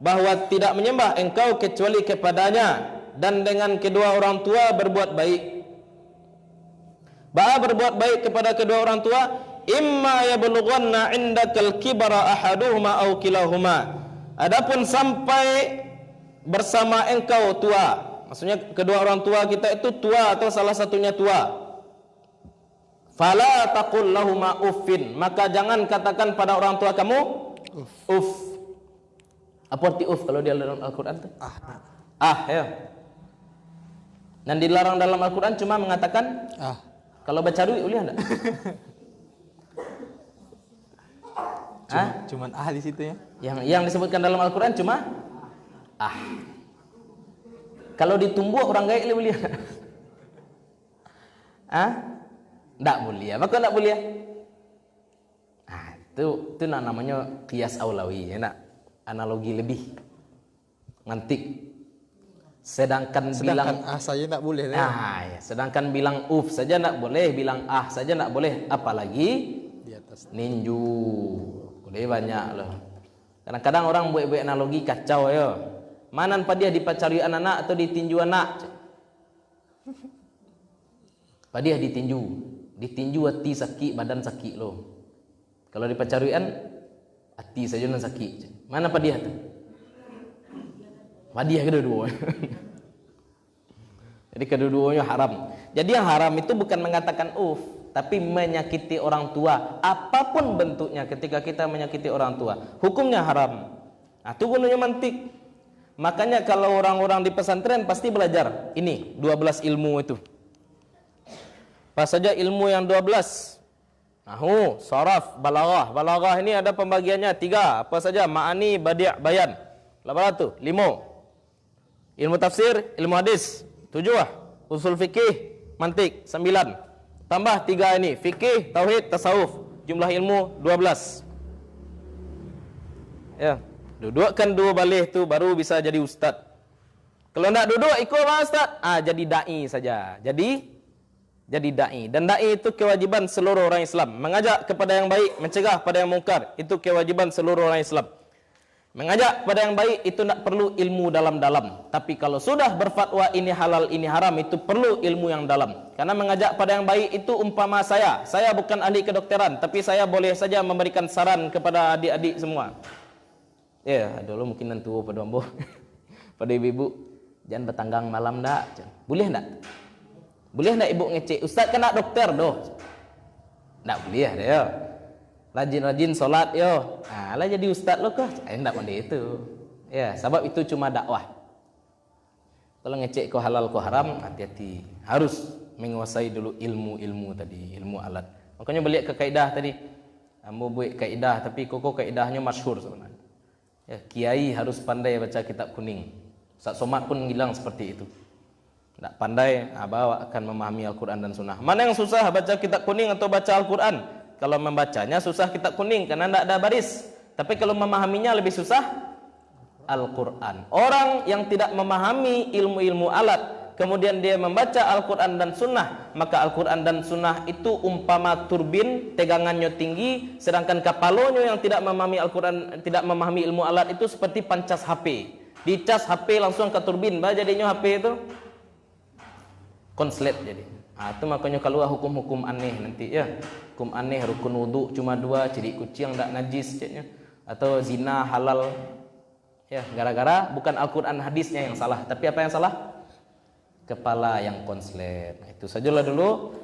bahwa tidak menyembah engkau kecuali kepadanya, dan dengan kedua orang tua berbuat baik. Berbuat baik kepada kedua orang tua, imma yablughanna indakal kibara ahaduhuma aw kilahuma. Adapun sampai bersama engkau tua, maksudnya kedua orang tua kita itu tua atau salah satunya tua. Fala taqul lahuma uffin, maka jangan katakan pada orang tua kamu uff. Apa arti uff kalau di dalam Al-Qur'an itu? Ya. Dan dilarang dalam Al-Qur'an cuma mengatakan Kalau baca duit boleh enggak? Cuman di situ ya. Yang disebutkan dalam Al-Qur'an cuma Kalau ditumbuk orang gaib boleh enggak? Enggak boleh. Maka enggak boleh. Itu namanya qiyas aulawi, ya nak? Analogi lebih. Mantik. Sedangkan bilang saja tak boleh ya. Sedangkan bilang saja tak boleh, bilang saja tak boleh, apalagi di atas ninju. Boleh banyak loh. Kadang-kadang orang buat analogi kacau ya. Mana dia dipacari anak atau ditinju anak? Dia ditinju. Ditinju hati sakit, badan sakit loh. Kalau dipacarian hati saja nan sakit. Mana dia tu? Hadiah kedua-dua. Jadi kedua-duanya haram. Jadi yang haram itu bukan mengatakan tapi menyakiti orang tua, apapun bentuknya. Ketika kita menyakiti orang tua, hukumnya haram. Itu gunanya mantik. Makanya kalau orang-orang di pesantren pasti belajar ini 12 ilmu itu. Pas saja ilmu yang 12. Nahwu, sharaf, balaghah. Balaghah ini ada pembagiannya 3. Apa saja? Ma'ani, badi', bayan. Berapa tu? 5. Ilmu tafsir, ilmu hadis 7, usul fikih, mantik 9, tambah 3 ini fikih, tauhid, tasawuf, jumlah ilmu 12. Ya, dudukkan 2 balih tu baru bisa jadi ustaz. Kalau tidak duduk ikut apa ustaz? Jadi dai saja. Jadi dai. Dan dai itu kewajiban seluruh orang Islam. Mengajak kepada yang baik, mencegah pada yang mungkar, itu kewajiban seluruh orang Islam. Mengajak pada yang baik itu tidak perlu ilmu dalam-dalam. Tapi kalau sudah berfatwa ini halal, ini haram, itu perlu ilmu yang dalam. Karena mengajak pada yang baik itu umpama saya. Saya bukan ahli kedokteran, tapi saya boleh saja memberikan saran kepada adik-adik semua. Ya, dulu mungkin nanti pada ambo, pada ibu-ibu, jangan bertanggang malam dak. Boleh enggak? Boleh enggak ibu ngecek? Ustaz kena dokter doh. Enggak boleh ya. Rajin-rajin solat yo. Lah jadi ustaz lo kah? Enggak mandi itu. Ya, sebab itu cuma dakwah. Kalau ngecek kau halal kau haram, hati-hati. Harus menguasai dulu ilmu-ilmu tadi, ilmu alat. Makanya balik ke kaidah tadi. Ambo buat kaidah tapi koko kaidahnya masyhur sebenarnya. Ya, kiai harus pandai baca kitab kuning. Ustaz Somad pun bilang seperti itu. Tidak pandai, bawa akan memahami Al-Quran dan Sunnah. Mana yang susah baca kitab kuning atau baca Al-Quran? Kalau membacanya susah kitab kuning karena tidak ada baris. Tapi kalau memahaminya lebih susah Al-Quran. Orang yang tidak memahami ilmu-ilmu alat, kemudian dia membaca Al-Quran dan Sunnah, maka Al-Quran dan Sunnah itu umpama turbin, tegangannya tinggi, sedangkan kapalonyo yang tidak memahami Al-Quran, tidak memahami ilmu alat itu seperti pancas HP. Dicas HP langsung ke turbin, jadinya HP itu konslet jadi. Itu makanya keluar hukum-hukum aneh nanti ya. Hukum aneh, rukun wudu cuma 2, ciri kucing tak najis ceknya, atau zina halal. Ya, gara-gara bukan Al-Qur'an hadisnya yang salah, tapi apa yang salah? Kepala yang konslet. Itu sajalah dulu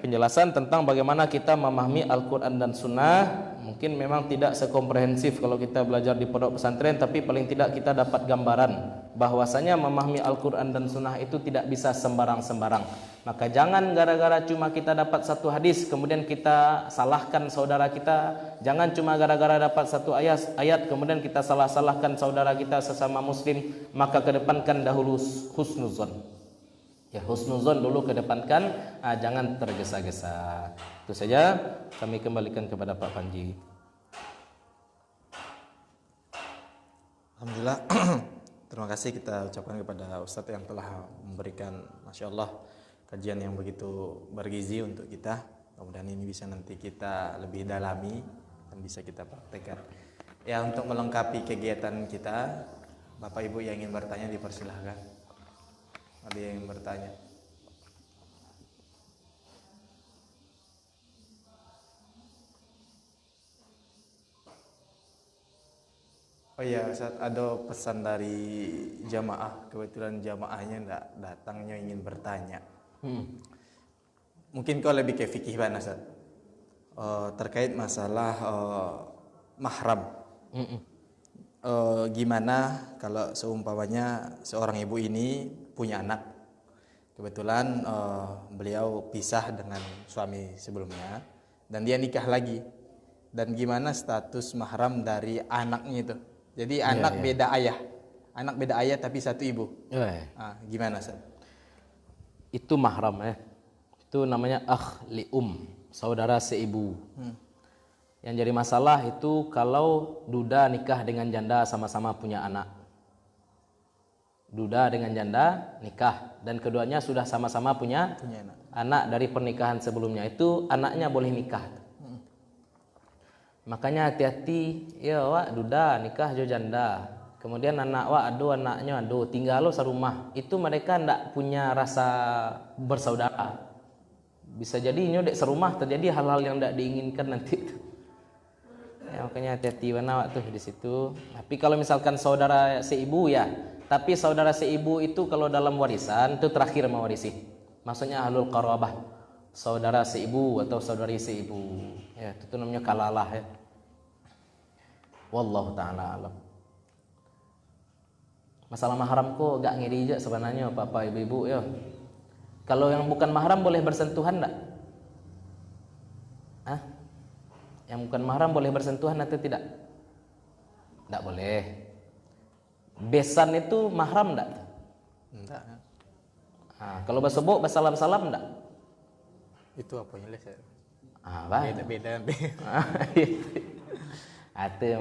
penjelasan tentang bagaimana kita memahami Al-Qur'an dan Sunnah. Mungkin memang tidak sekomprehensif kalau kita belajar di pondok pesantren, tapi paling tidak kita dapat gambaran bahwasanya memahami Al-Quran dan Sunnah itu tidak bisa sembarang-sembarang. Maka jangan gara-gara cuma kita dapat satu hadis kemudian kita salahkan saudara kita. Jangan cuma gara-gara dapat satu ayat kemudian kita salah-salahkan saudara kita sesama muslim. Maka kedepankan dahulu husnuzon. Ya, husnuzon dulu kedepankan, jangan tergesa-gesa. Itu saja, kami kembalikan kepada Pak Panji. Alhamdulillah. Terima kasih kita ucapkan kepada Ustadz yang telah memberikan Masya Allah kajian yang begitu bergizi untuk kita. Mudah-mudahan ini bisa nanti kita lebih dalami dan bisa kita praktekkan. Ya, untuk melengkapi kegiatan kita, Bapak Ibu yang ingin bertanya dipersilahkan. Ada yang ingin bertanya? Oh iya, Ustaz, ada pesan dari jamaah. Kebetulan jamaahnya enggak datangnya ingin bertanya. Mungkin kau lebih ke fikih mana, Ustaz? Terkait masalah mahram. Gimana kalau seumpamanya seorang ibu ini punya anak, kebetulan beliau pisah dengan suami sebelumnya dan dia nikah lagi, dan gimana status mahram dari anaknya itu? Jadi anak beda ayah tapi satu ibu. Gimana, Ustaz? Itu mahram ya. Itu namanya akh li saudara seibu. Yang jadi masalah itu kalau duda nikah dengan janda sama-sama punya anak. Duda dengan janda nikah dan keduanya sudah sama-sama punya anak dari pernikahan sebelumnya, itu anaknya boleh nikah. Makanya hati-hati ya wak, duda nikah jo janda. Kemudian anak wak anaknya tinggal lo serumah. Itu mereka ndak punya rasa bersaudara. Bisa jadi nyodek serumah terjadi hal-hal yang ndak diinginkan nanti. Ya, makanya hati-hati mana waktu di situ. Tapi kalau misalkan saudara seibu ya, tapi saudara seibu itu kalau dalam warisan itu terakhir mewarisi. Maksudnya ahlul qarabah, saudara seibu atau saudari seibu. Ya, itu namanya kalalah ya. Wallahu taala alam. Masalah mahram kok gak ngiri aja sebenarnya Bapak Ibu ya. Kalau yang bukan mahram boleh bersentuhan enggak? Yang bukan mahram boleh bersentuhan atau tidak? Tidak boleh. Besan itu mahram enggak? Enggak. Kalau bersobok bersalam-salam enggak? Itu apanya les? Beda.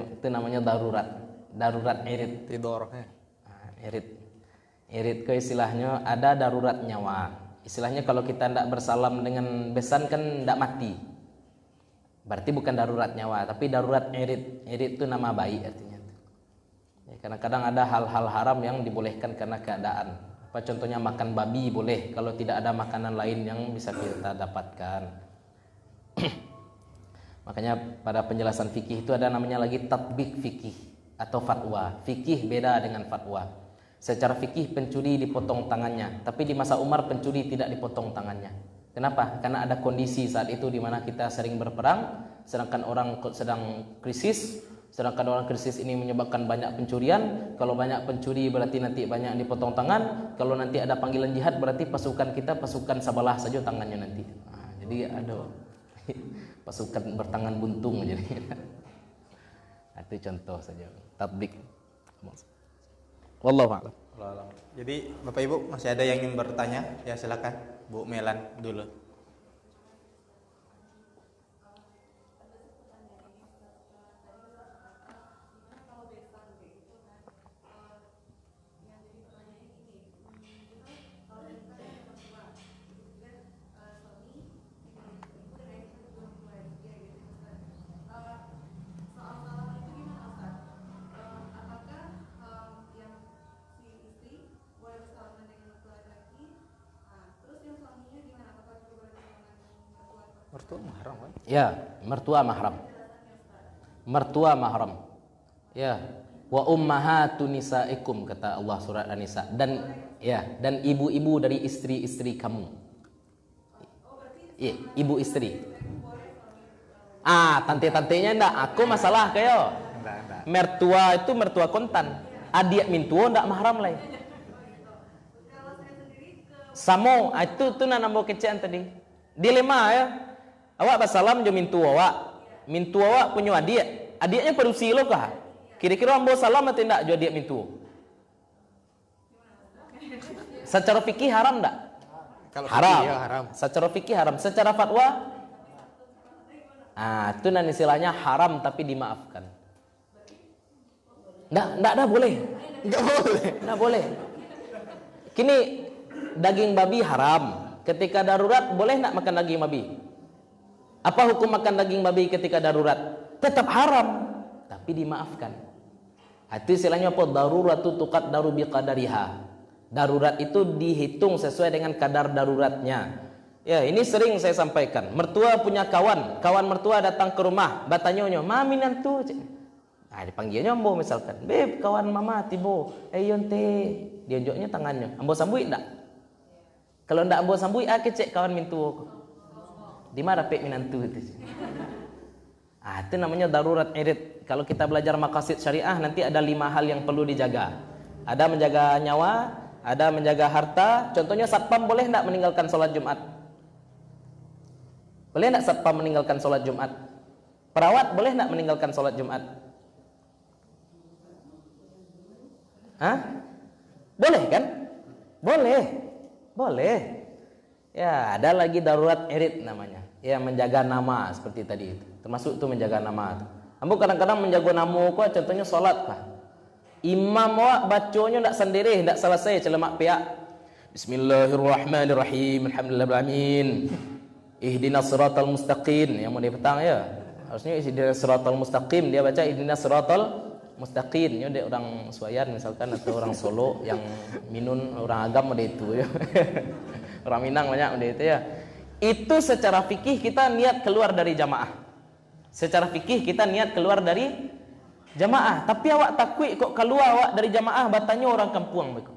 Itu namanya darurat irit. Tidornya. Irit ke istilahnya ada darurat nyawa. Istilahnya kalau kita tidak bersalam dengan besan kan tidak mati. Berarti bukan darurat nyawa, tapi darurat irit. Irit itu nama bayi artinya. Ya, kadang-kadang ada hal-hal haram yang dibolehkan karena keadaan. Apa contohnya makan babi boleh kalau tidak ada makanan lain yang bisa kita dapatkan. Makanya pada penjelasan fikih itu ada namanya lagi tatbik fikih atau fatwa. Fikih beda dengan fatwa. Secara fikih pencuri dipotong tangannya, tapi di masa Umar pencuri tidak dipotong tangannya. Kenapa? Karena ada kondisi saat itu di mana kita sering berperang, sedangkan orang sedang krisis. Sedangkan orang krisis ini menyebabkan banyak pencurian. Kalau banyak pencuri berarti nanti banyak dipotong tangan. Kalau nanti ada panggilan jihad berarti pasukan kita pasukan sabalah saja tangannya nanti. Jadi ada pasukan bertangan buntung jadi. Itu contoh saja. Tatbik. Wallahu a'lam. Jadi Bapak Ibu masih ada yang ingin bertanya? Ya silakan, Bu Melan dulu. Mertua mahram kan? Ya, mertua mahram. Mertua mahram. Ya, wa ummahatu nisaikum kata Allah surat An-Nisa, dan ibu-ibu dari istri-istri kamu. Iya, ibu istri. Tante-tantenya enggak, aku masalah kayo. Enggak. Mertua itu mertua kontan. Adik mintuo enggak mahram lain. Samo, itu nambah kecian tadi. Dilema ya. Awak basalam jo mintu awak. Mintu awak punya adik. Adiknya perusi lo kah? Kira-kira ambo salam atau tidak jo adik mintu? Secara fikih haram enggak? Kalau Haram. fikih, ya haram. Secara fikih haram. Secara fatwa? Itu nan istilahnya haram tapi dimaafkan. Enggak boleh. Enggak boleh. Kini daging babi haram. Ketika darurat boleh enggak makan daging babi? Apa hukum makan daging babi ketika darurat? Tetap haram. tapi dimaafkan. Itu istilahnya apa? Daruratu tuqaddaru biqadariha. Darurat itu dihitung sesuai dengan kadar daruratnya. Ya, ini sering saya sampaikan. Mertua punya kawan mertua datang ke rumah, bertanya, "Mami nantu." Nah, dipanggilnya ambo misalkan, "Beb, kawan mama tibo." Yonte, diunjuknya tangannya. Ambo sambui enggak? Kalau enggak ambo sambui, kecek kawan mintu aku. Di mana pek minantu itu? Itu namanya darurat irid. Kalau kita belajar maqasid syariah, nanti ada 5 hal yang perlu dijaga. Ada menjaga nyawa, ada menjaga harta. Contohnya satpam boleh enggak meninggalkan sholat Jumat? Boleh enggak satpam meninggalkan sholat Jumat? Perawat boleh enggak meninggalkan sholat Jumat? Boleh kan? Boleh. Ya, ada lagi darurat irid namanya. Ya, menjaga nama seperti tadi itu. Termasuk itu menjaga nama itu. Ambo kadang-kadang menjaga nama kok, contohnya sholat lah. Imam wak baconya ndak sendiri, ndak selesai celemak piak. Bismillahirrahmanirrahim. Alhamdulillahirrahmanirrahim. Ihdinas siratal mustaqim. Yang mau di petang ya. Harusnya ihdinas siratal mustaqim, dia baca ihdinas siratal mustaqim. Ini dia orang Suwayan misalkan atau orang Solo yang minun orang agam ada itu ya. Orang Minang banyak ada itu ya. Itu secara fikih kita niat keluar dari jamaah. Secara fikih kita niat keluar dari jamaah. Tapi awak takwi kok keluar awak dari jamaah, batanya orang kampung begitu.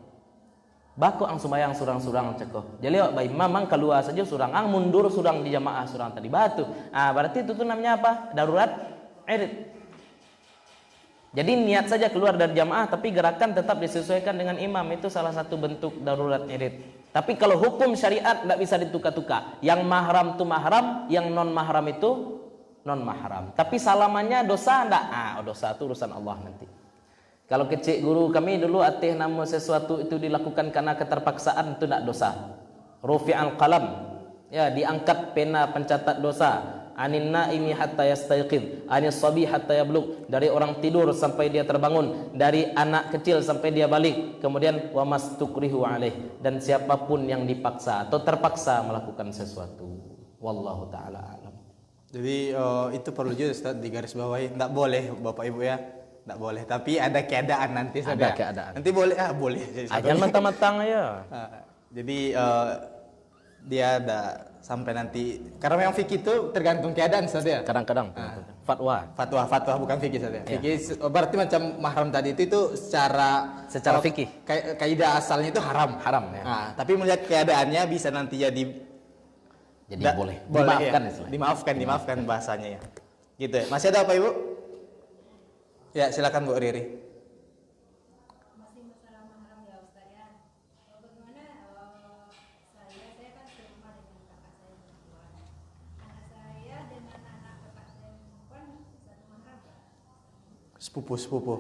Bako ang sumayang surang-surang cekoh. Jadi awak bayi mamang keluar saja surang, ang mundur surang di jamaah surang tadi batu. Berarti itu tuh namanya apa? Darurat irid. Jadi niat saja keluar dari jamaah, tapi gerakan tetap disesuaikan dengan imam. Itu salah satu bentuk darurat irid. Tapi kalau hukum syariat tidak bisa ditukar-tukar. Yang mahram itu mahram, yang non mahram itu non mahram. Tapi salamannya dosa enggak? Dosa itu urusan Allah nanti. Kalau kecil guru kami dulu atih nama sesuatu itu dilakukan karena keterpaksaan, itu enggak dosa. Rufi'al qalam. Ya, diangkat pena pencatat dosa. Anin naimi hatta yastayqidh, anis sabi hatta yablugh, dari orang tidur sampai dia terbangun, dari anak kecil sampai dia balik. Kemudian wa mastukrihu alaih, dan siapapun yang dipaksa atau terpaksa melakukan sesuatu. Wallahu taala alam. Jadi itu perlu juga Ustaz digarisbawahi, enggak boleh Bapak Ibu ya. Enggak boleh, tapi ada keadaan nanti Ustaz. Ada keadaan. Nanti boleh boleh. Jangan mentang-mentang ya. Jadi dia ada sampai nanti, karena memang fikih itu tergantung keadaan saja. Kadang-kadang Fatwa bukan fikih saja. Fikih berarti macam mahram tadi itu secara fikih. Kaidah asalnya itu haram ya. Tapi melihat keadaannya bisa nanti jadi boleh dimaafkan bahasanya ya. Gitu ya. Masih ada apa Ibu? Ya, silakan Bu Riri.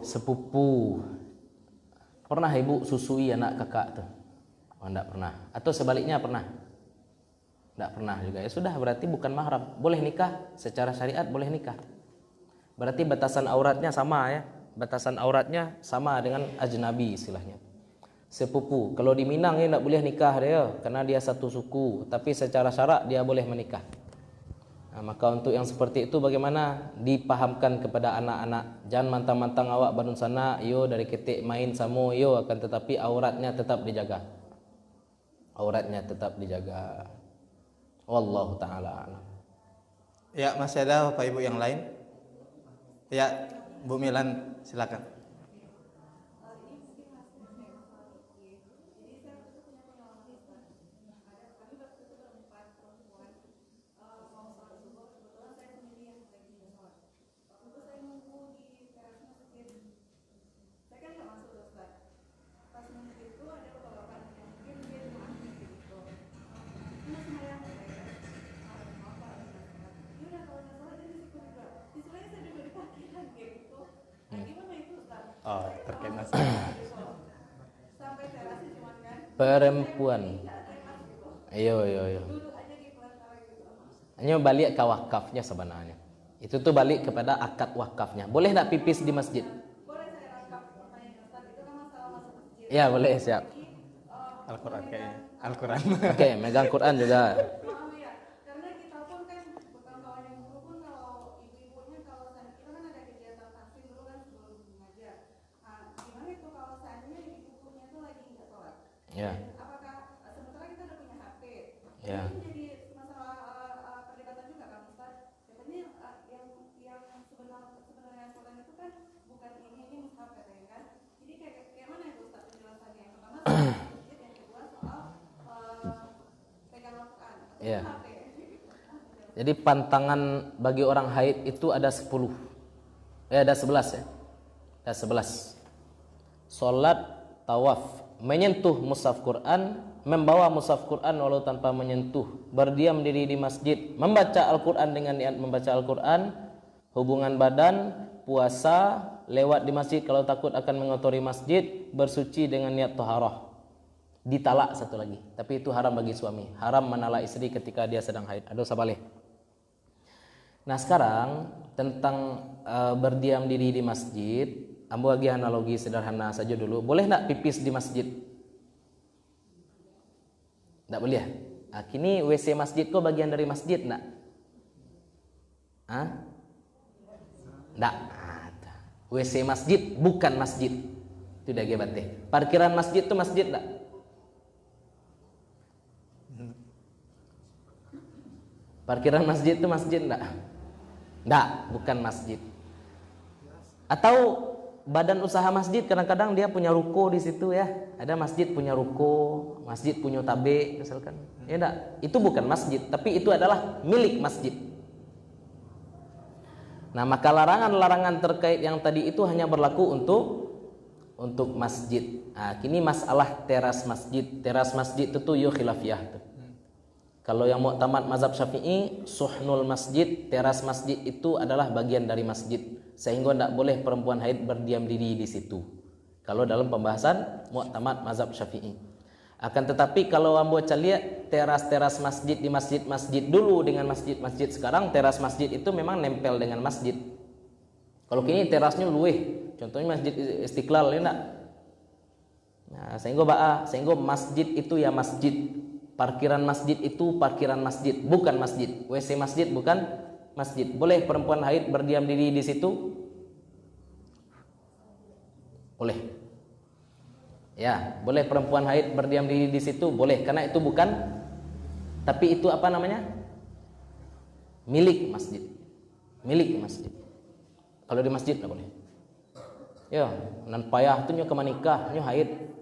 Sepupu. Pernah ibu susui anak kakak tuh? Enggak pernah. Atau sebaliknya pernah? Enggak pernah juga. Ya sudah, berarti bukan mahram. Boleh nikah secara syariat, boleh nikah. Berarti batasan auratnya sama ya. Batasan auratnya sama dengan ajnabi istilahnya. Sepupu. Kalau di Minang ya enggak boleh nikah dia karena dia satu suku, tapi secara syarak dia boleh menikah. Maka untuk yang seperti itu bagaimana dipahamkan kepada anak-anak, jangan mantang-mantang awak banun sana yo dari ketik main samo yo, akan tetapi auratnya tetap dijaga. Wallahu taala alam. Ya, masih ada Bapak Ibu yang lain? Ya, Bu Milan silakan. Terkait masalah perempuan. Iya. Hanya balik ke wakafnya sebenarnya. Itu tuh balik kepada akad wakafnya. Boleh enggak pipis di masjid? Ya, boleh, siap. Al-Quran kayaknya. Al-Quran. Oke, megang Quran juga. Ya. Apakah sementara kita udah punya HP? Ya. Ini menjadi masalah perdebatan juga kan Ustaz. Katanya yang sebenarnya Al-Quran itu kan bukan ini mushaf katanya kan. Jadi kayak mana itu Ustaz penjelasannya? Yang pertama soal masjid, yang kedua soal pegang Al-Quran. Ya. HP. Jadi pantangan bagi orang haid itu ada 10. Ada 11 ya. Ada 11. Salat, tawaf, menyentuh mushaf Quran, membawa mushaf Quran walau tanpa menyentuh, berdiam diri di masjid, membaca Al-Quran dengan niat membaca Al-Quran, hubungan badan, puasa, lewat di masjid kalau takut akan mengotori masjid, bersuci dengan niat taharah. Ditalak satu lagi, tapi itu haram bagi suami. Haram menalak istri ketika dia sedang haid. Aduh sabaleh. Nah sekarang tentang berdiam diri di masjid, ambo lagi analogi sederhana saja dulu. Boleh tak pipis di masjid? Tak boleh. Nah, kini WC masjid kok bagian dari masjid nak? Tak. WC masjid bukan masjid. Itu dah gebate. Parkiran masjid tu masjid tak? Parkiran masjid tu masjid tak? Tak, bukan masjid. Atau badan usaha masjid kadang-kadang dia punya ruko di situ ya. Ada masjid punya ruko, masjid punya tabe misalkan. Ya enggak, itu bukan masjid, tapi itu adalah milik masjid. Nah, maka larangan-larangan terkait yang tadi itu hanya berlaku untuk masjid. Nah, kini masalah teras masjid. Teras masjid itu tuh khilafiyah tuh. Kalau yang mu'tamad mazhab Syafi'i, suhnul masjid, teras masjid itu adalah bagian dari masjid, sehingga tidak boleh perempuan haid berdiam diri di situ. Kalau dalam pembahasan mu'tamad mazhab Syafi'i. Akan tetapi kalau ambo lihat teras-teras masjid di masjid-masjid dulu dengan masjid-masjid sekarang, teras masjid itu memang nempel dengan masjid. Kalau kini terasnya luweh, contohnya Masjid Istiqlal ya enggak? Nah, sehingga masjid itu ya masjid. Parkiran masjid itu parkiran masjid, bukan masjid. WC masjid bukan masjid. Boleh perempuan haid berdiam diri di situ? Boleh. Ya, boleh perempuan haid berdiam diri di situ? Boleh, karena itu bukan, tapi itu apa namanya? Milik masjid. Milik masjid. Kalau di masjid tak boleh. Ya, nan payah tu nyo ke manikah, nyo haid.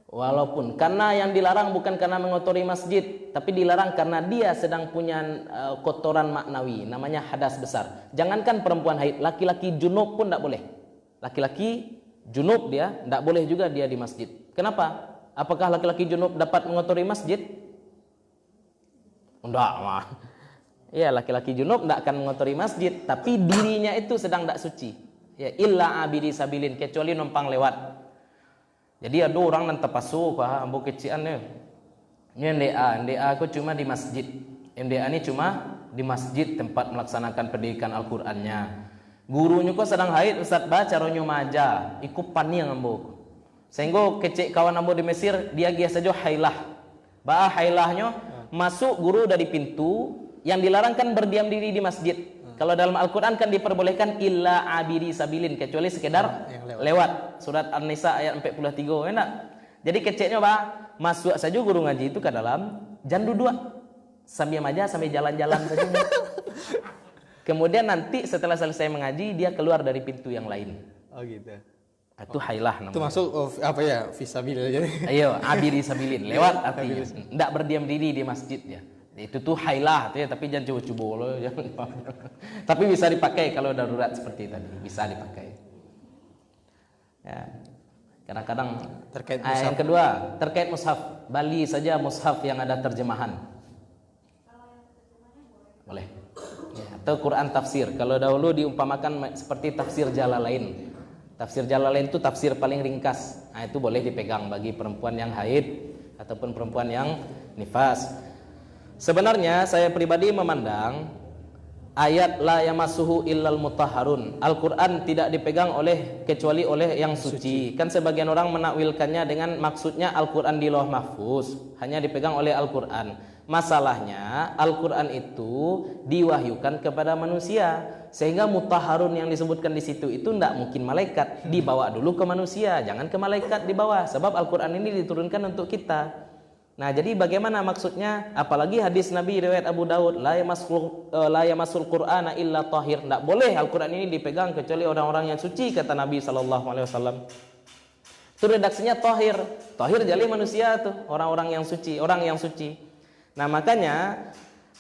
Walaupun karena yang dilarang bukan karena mengotori masjid, tapi dilarang karena dia sedang punya kotoran maknawi, namanya hadas besar. Jangankan perempuan haid, laki-laki junub pun tak boleh. Laki-laki junub dia tak boleh juga dia di masjid. Kenapa? Apakah laki-laki junub dapat mengotori masjid? Enggak mah. Ya, laki-laki junub tak akan mengotori masjid, tapi dirinya itu sedang tak suci. Ya, illa abidi sabilin, kecuali numpang lewat. Jadi ada orang nan terpasu pak, ambo kecian ni. Ni NDA aku cuma di masjid. MDA ni cuma di masjid tempat melaksanakan pendidikan Al-Qur'annya. Gurunya kok sedang haid, Ustaz baca caronyo maja, ikut paniang ambo. Sehingga kecik kawan ambo di Mesir, dia gia saja hailah. Hailahnya masuk guru dari pintu, yang dilarang kan berdiam diri di masjid. Kalau dalam Al-Quran kan diperbolehkan illa abidi sabilin, kecuali sekedar lewat. Surat An-Nisa ayat 43, enak. Jadi keceknya masuk saja guru ngaji itu ke dalam, jangan duduk, sambil aja sambil jalan-jalan saja. Kemudian nanti setelah selesai mengaji dia keluar dari pintu yang lain. Oh gitu. Itu hailah namanya. Itu masuk apa ya? Fisabil jadi. Ayo, abidi sabilin, lewat artinya. Enggak berdiam diri di masjid ya. Itu tuh hailah tuh ya, tapi jangan coba-coba loh, jangan. Tapi bisa dipakai kalau darurat seperti tadi, bisa dipakai. Ya. Kadang-kadang terkait mushaf. Yang kedua, terkait mushaf, Bali saja mushaf yang ada terjemahan. Boleh. Ya, atau Quran tafsir. Kalau dahulu diumpamakan seperti tafsir Jalalain. Tafsir Jalalain itu tafsir paling ringkas. Nah, itu boleh dipegang bagi perempuan yang haid ataupun perempuan yang nifas. Sebenarnya saya pribadi memandang ayat la yamassuhu illal mutahharun, Al-Quran tidak dipegang kecuali oleh yang suci. Kan sebagian orang menakwilkannya dengan maksudnya Al-Quran di Lauh Mahfuz hanya dipegang oleh Al-Quran. Masalahnya Al-Quran itu diwahyukan kepada manusia, sehingga mutahharun yang disebutkan di situ itu tidak mungkin malaikat. Dibawa dulu ke manusia, jangan ke malaikat dibawa. Sebab Al-Quran ini diturunkan untuk kita. Nah, jadi bagaimana maksudnya? Apalagi hadis Nabi riwayat Abu Daud, la yamassul Qur'ana illa tahir. Tidak boleh Al-Quran ini dipegang kecuali orang-orang yang suci, kata Nabi SAW. Itu redaksinya tahir. Tahir jadi manusia tuh, orang-orang yang suci, orang yang suci. Nah, makanya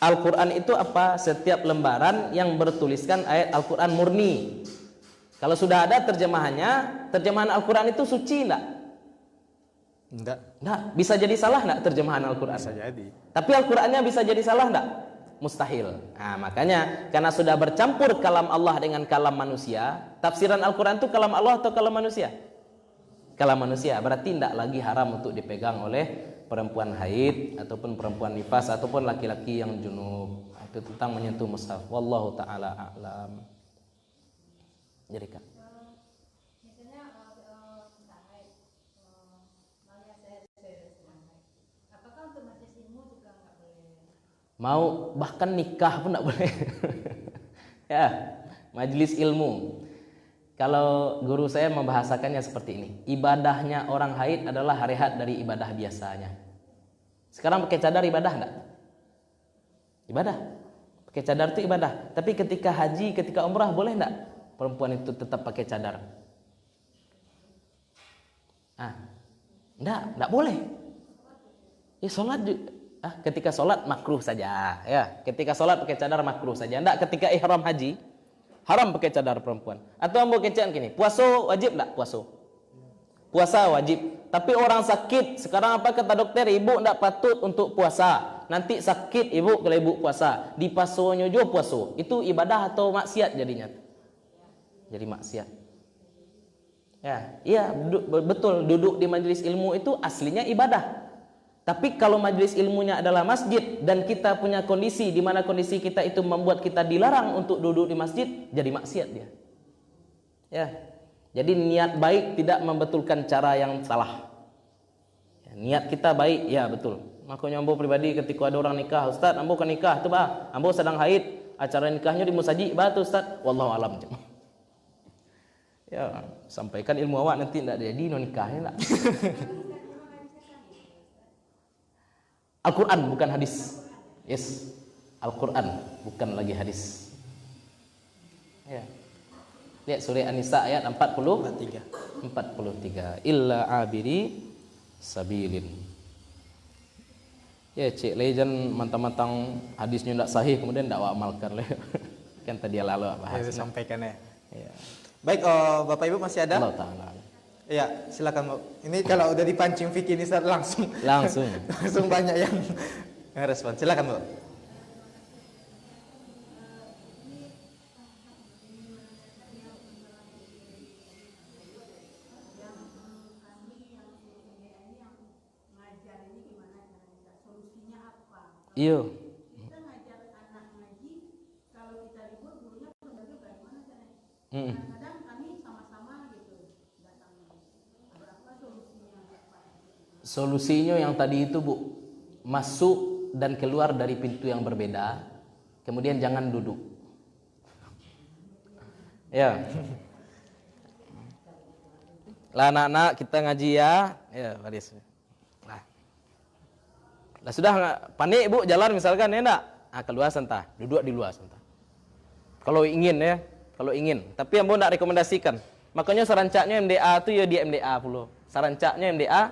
Al-Quran itu apa? Setiap lembaran yang bertuliskan ayat Al-Quran murni. Kalau sudah ada terjemahannya, terjemahan Al-Quran itu suci enggak? Enggak. Bisa jadi salah enggak terjemahan Al-Quran? Bisa jadi. Tapi Al-Qurannya bisa jadi salah enggak? Mustahil. Nah, makanya karena sudah bercampur kalam Allah dengan kalam manusia, tafsiran Al-Quran itu kalam Allah atau kalam manusia? Kalam manusia. Berarti tidak lagi haram untuk dipegang oleh perempuan haid ataupun perempuan nifas ataupun laki-laki yang junub. Itu tentang menyentuh mushaf. Wallahu taala a'lam. Jadi kan Misalnya haid, maunya saya sedang haid. Apakah untuk majelis ilmu juga nggak boleh? mau bahkan nikah pun tidak boleh. Ya, majelis ilmu. Kalau guru saya membahasakannya seperti ini, ibadahnya orang haid adalah rehat dari ibadah biasanya. Sekarang pakai cadar ibadah enggak? Ibadah. Pakai cadar itu ibadah. Tapi ketika haji, ketika umrah boleh enggak perempuan itu tetap pakai cadar? Enggak boleh. Sholat juga. Ketika sholat makruh saja. Ya, ketika sholat pakai cadar makruh saja. Enggak ketika ihram haji. Haram pakai cadar perempuan. Atau ambo kecen gini, puasa wajib enggak? Puasa wajib. Tapi orang sakit, sekarang apa kata dokter? Ibu enggak patut untuk puasa. Nanti sakit ibu kalau ibu puasa. Di pasonya juga puasa. Itu ibadah atau maksiat jadinya? Jadi maksiat. Ya, iya betul. Duduk di majelis ilmu itu aslinya ibadah. Tapi kalau majelis ilmunya adalah masjid dan kita punya kondisi di mana kondisi kita itu membuat kita dilarang untuk duduk di masjid, jadi maksiat dia. Ya. Jadi niat baik tidak membetulkan cara yang salah. Ya, niat kita baik, ya betul. Makanya ambo pribadi ketika ada orang nikah, Ustaz, ambo kan nikah tuh bah, ambo sedang haid, acara nikahnya di musaji, bah tuh Ustaz, wallahu alam. Ya, sampaikan ilmu awak nanti tidak jadi no nikahnya enggak. Al-Quran bukan hadis. Yes, Al-Quran bukan lagi hadis. Ya. Lihat surah An-Nisa ayat 43. Illa abiri sabilin. Ya, cik legend mantang-mantang hadisnya tidak sahih kemudian tidak amalkan. Kan tadi lalu bahas. Ya, sampaikan ya. Ya. Baik, Bapak Ibu masih ada? Allah Ta'ala. Iya, silakan Bu. Ini kalau udah dipancing Vicky ini langsung banyak yang respon. Silakan Bu. Iya. Kita ngajar anak ngaji, kalau kita libur gurunya berbagi bagaimana caranya? Kadang kami sama-sama gitu datang. Berapa solusinya? Solusinya yang tadi itu Bu, masuk dan keluar dari pintu yang berbeda, kemudian jangan duduk. Ya. Lah anak-anak kita ngaji ya. Ya, baris. Lah sudah panik Bu jalan misalkan ya enggak? Keluar sentah, duduk di luar sentah. Kalau ingin ya, kalau ingin. Tapi ambo enggak rekomendasikan. Makanya sarancaknya MDA itu ya di MDA pula. Sarancaknya MDA.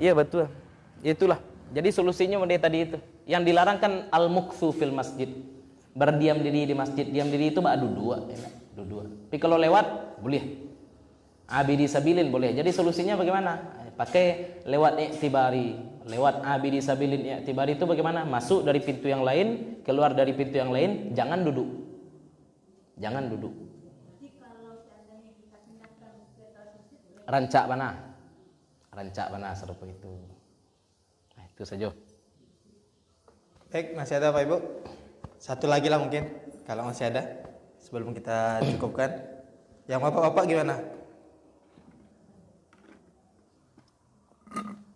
Iya betul. Itulah. Jadi solusinya model tadi itu. Yang dilarang kan al-muktsu fil masjid. Berdiam diri di masjid. Diam diri itu duduk, ya, duduk. Tapi kalau lewat boleh. Abidi sabilin boleh. Jadi solusinya bagaimana? Pakai lewat i'tibari. Lewat abidi sabilin i'tibari itu bagaimana? Masuk dari pintu yang lain, keluar dari pintu yang lain, jangan duduk. Jangan duduk. Rancak mana? Rancak mana serupa itu. Nah, itu saja. Baik, masih ada Pak Ibu? Satu lagi lah mungkin, kalau masih ada. Sebelum kita cukupkan. Yang Bapak-bapak gimana?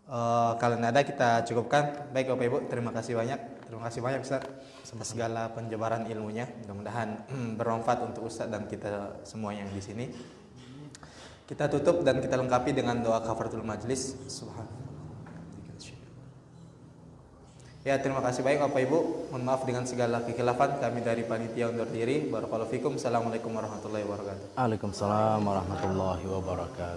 Kalau tidak ada kita cukupkan. Baik Bapak Ibu, terima kasih banyak Ustaz atas segala penjabaran ilmunya. Mudah-mudahan bermanfaat untuk Ustaz dan kita semua yang di sini. Kita tutup dan kita lengkapi dengan doa kafaratul majlis. Ya, terima kasih baik Bapak Ibu. Mohon maaf dengan segala kekhilafan kami dari panitia undur diri. Barakallahu fikum. Assalamualaikum warahmatullahi wabarakatuh. Waalaikumsalam warahmatullahi wabarakatuh.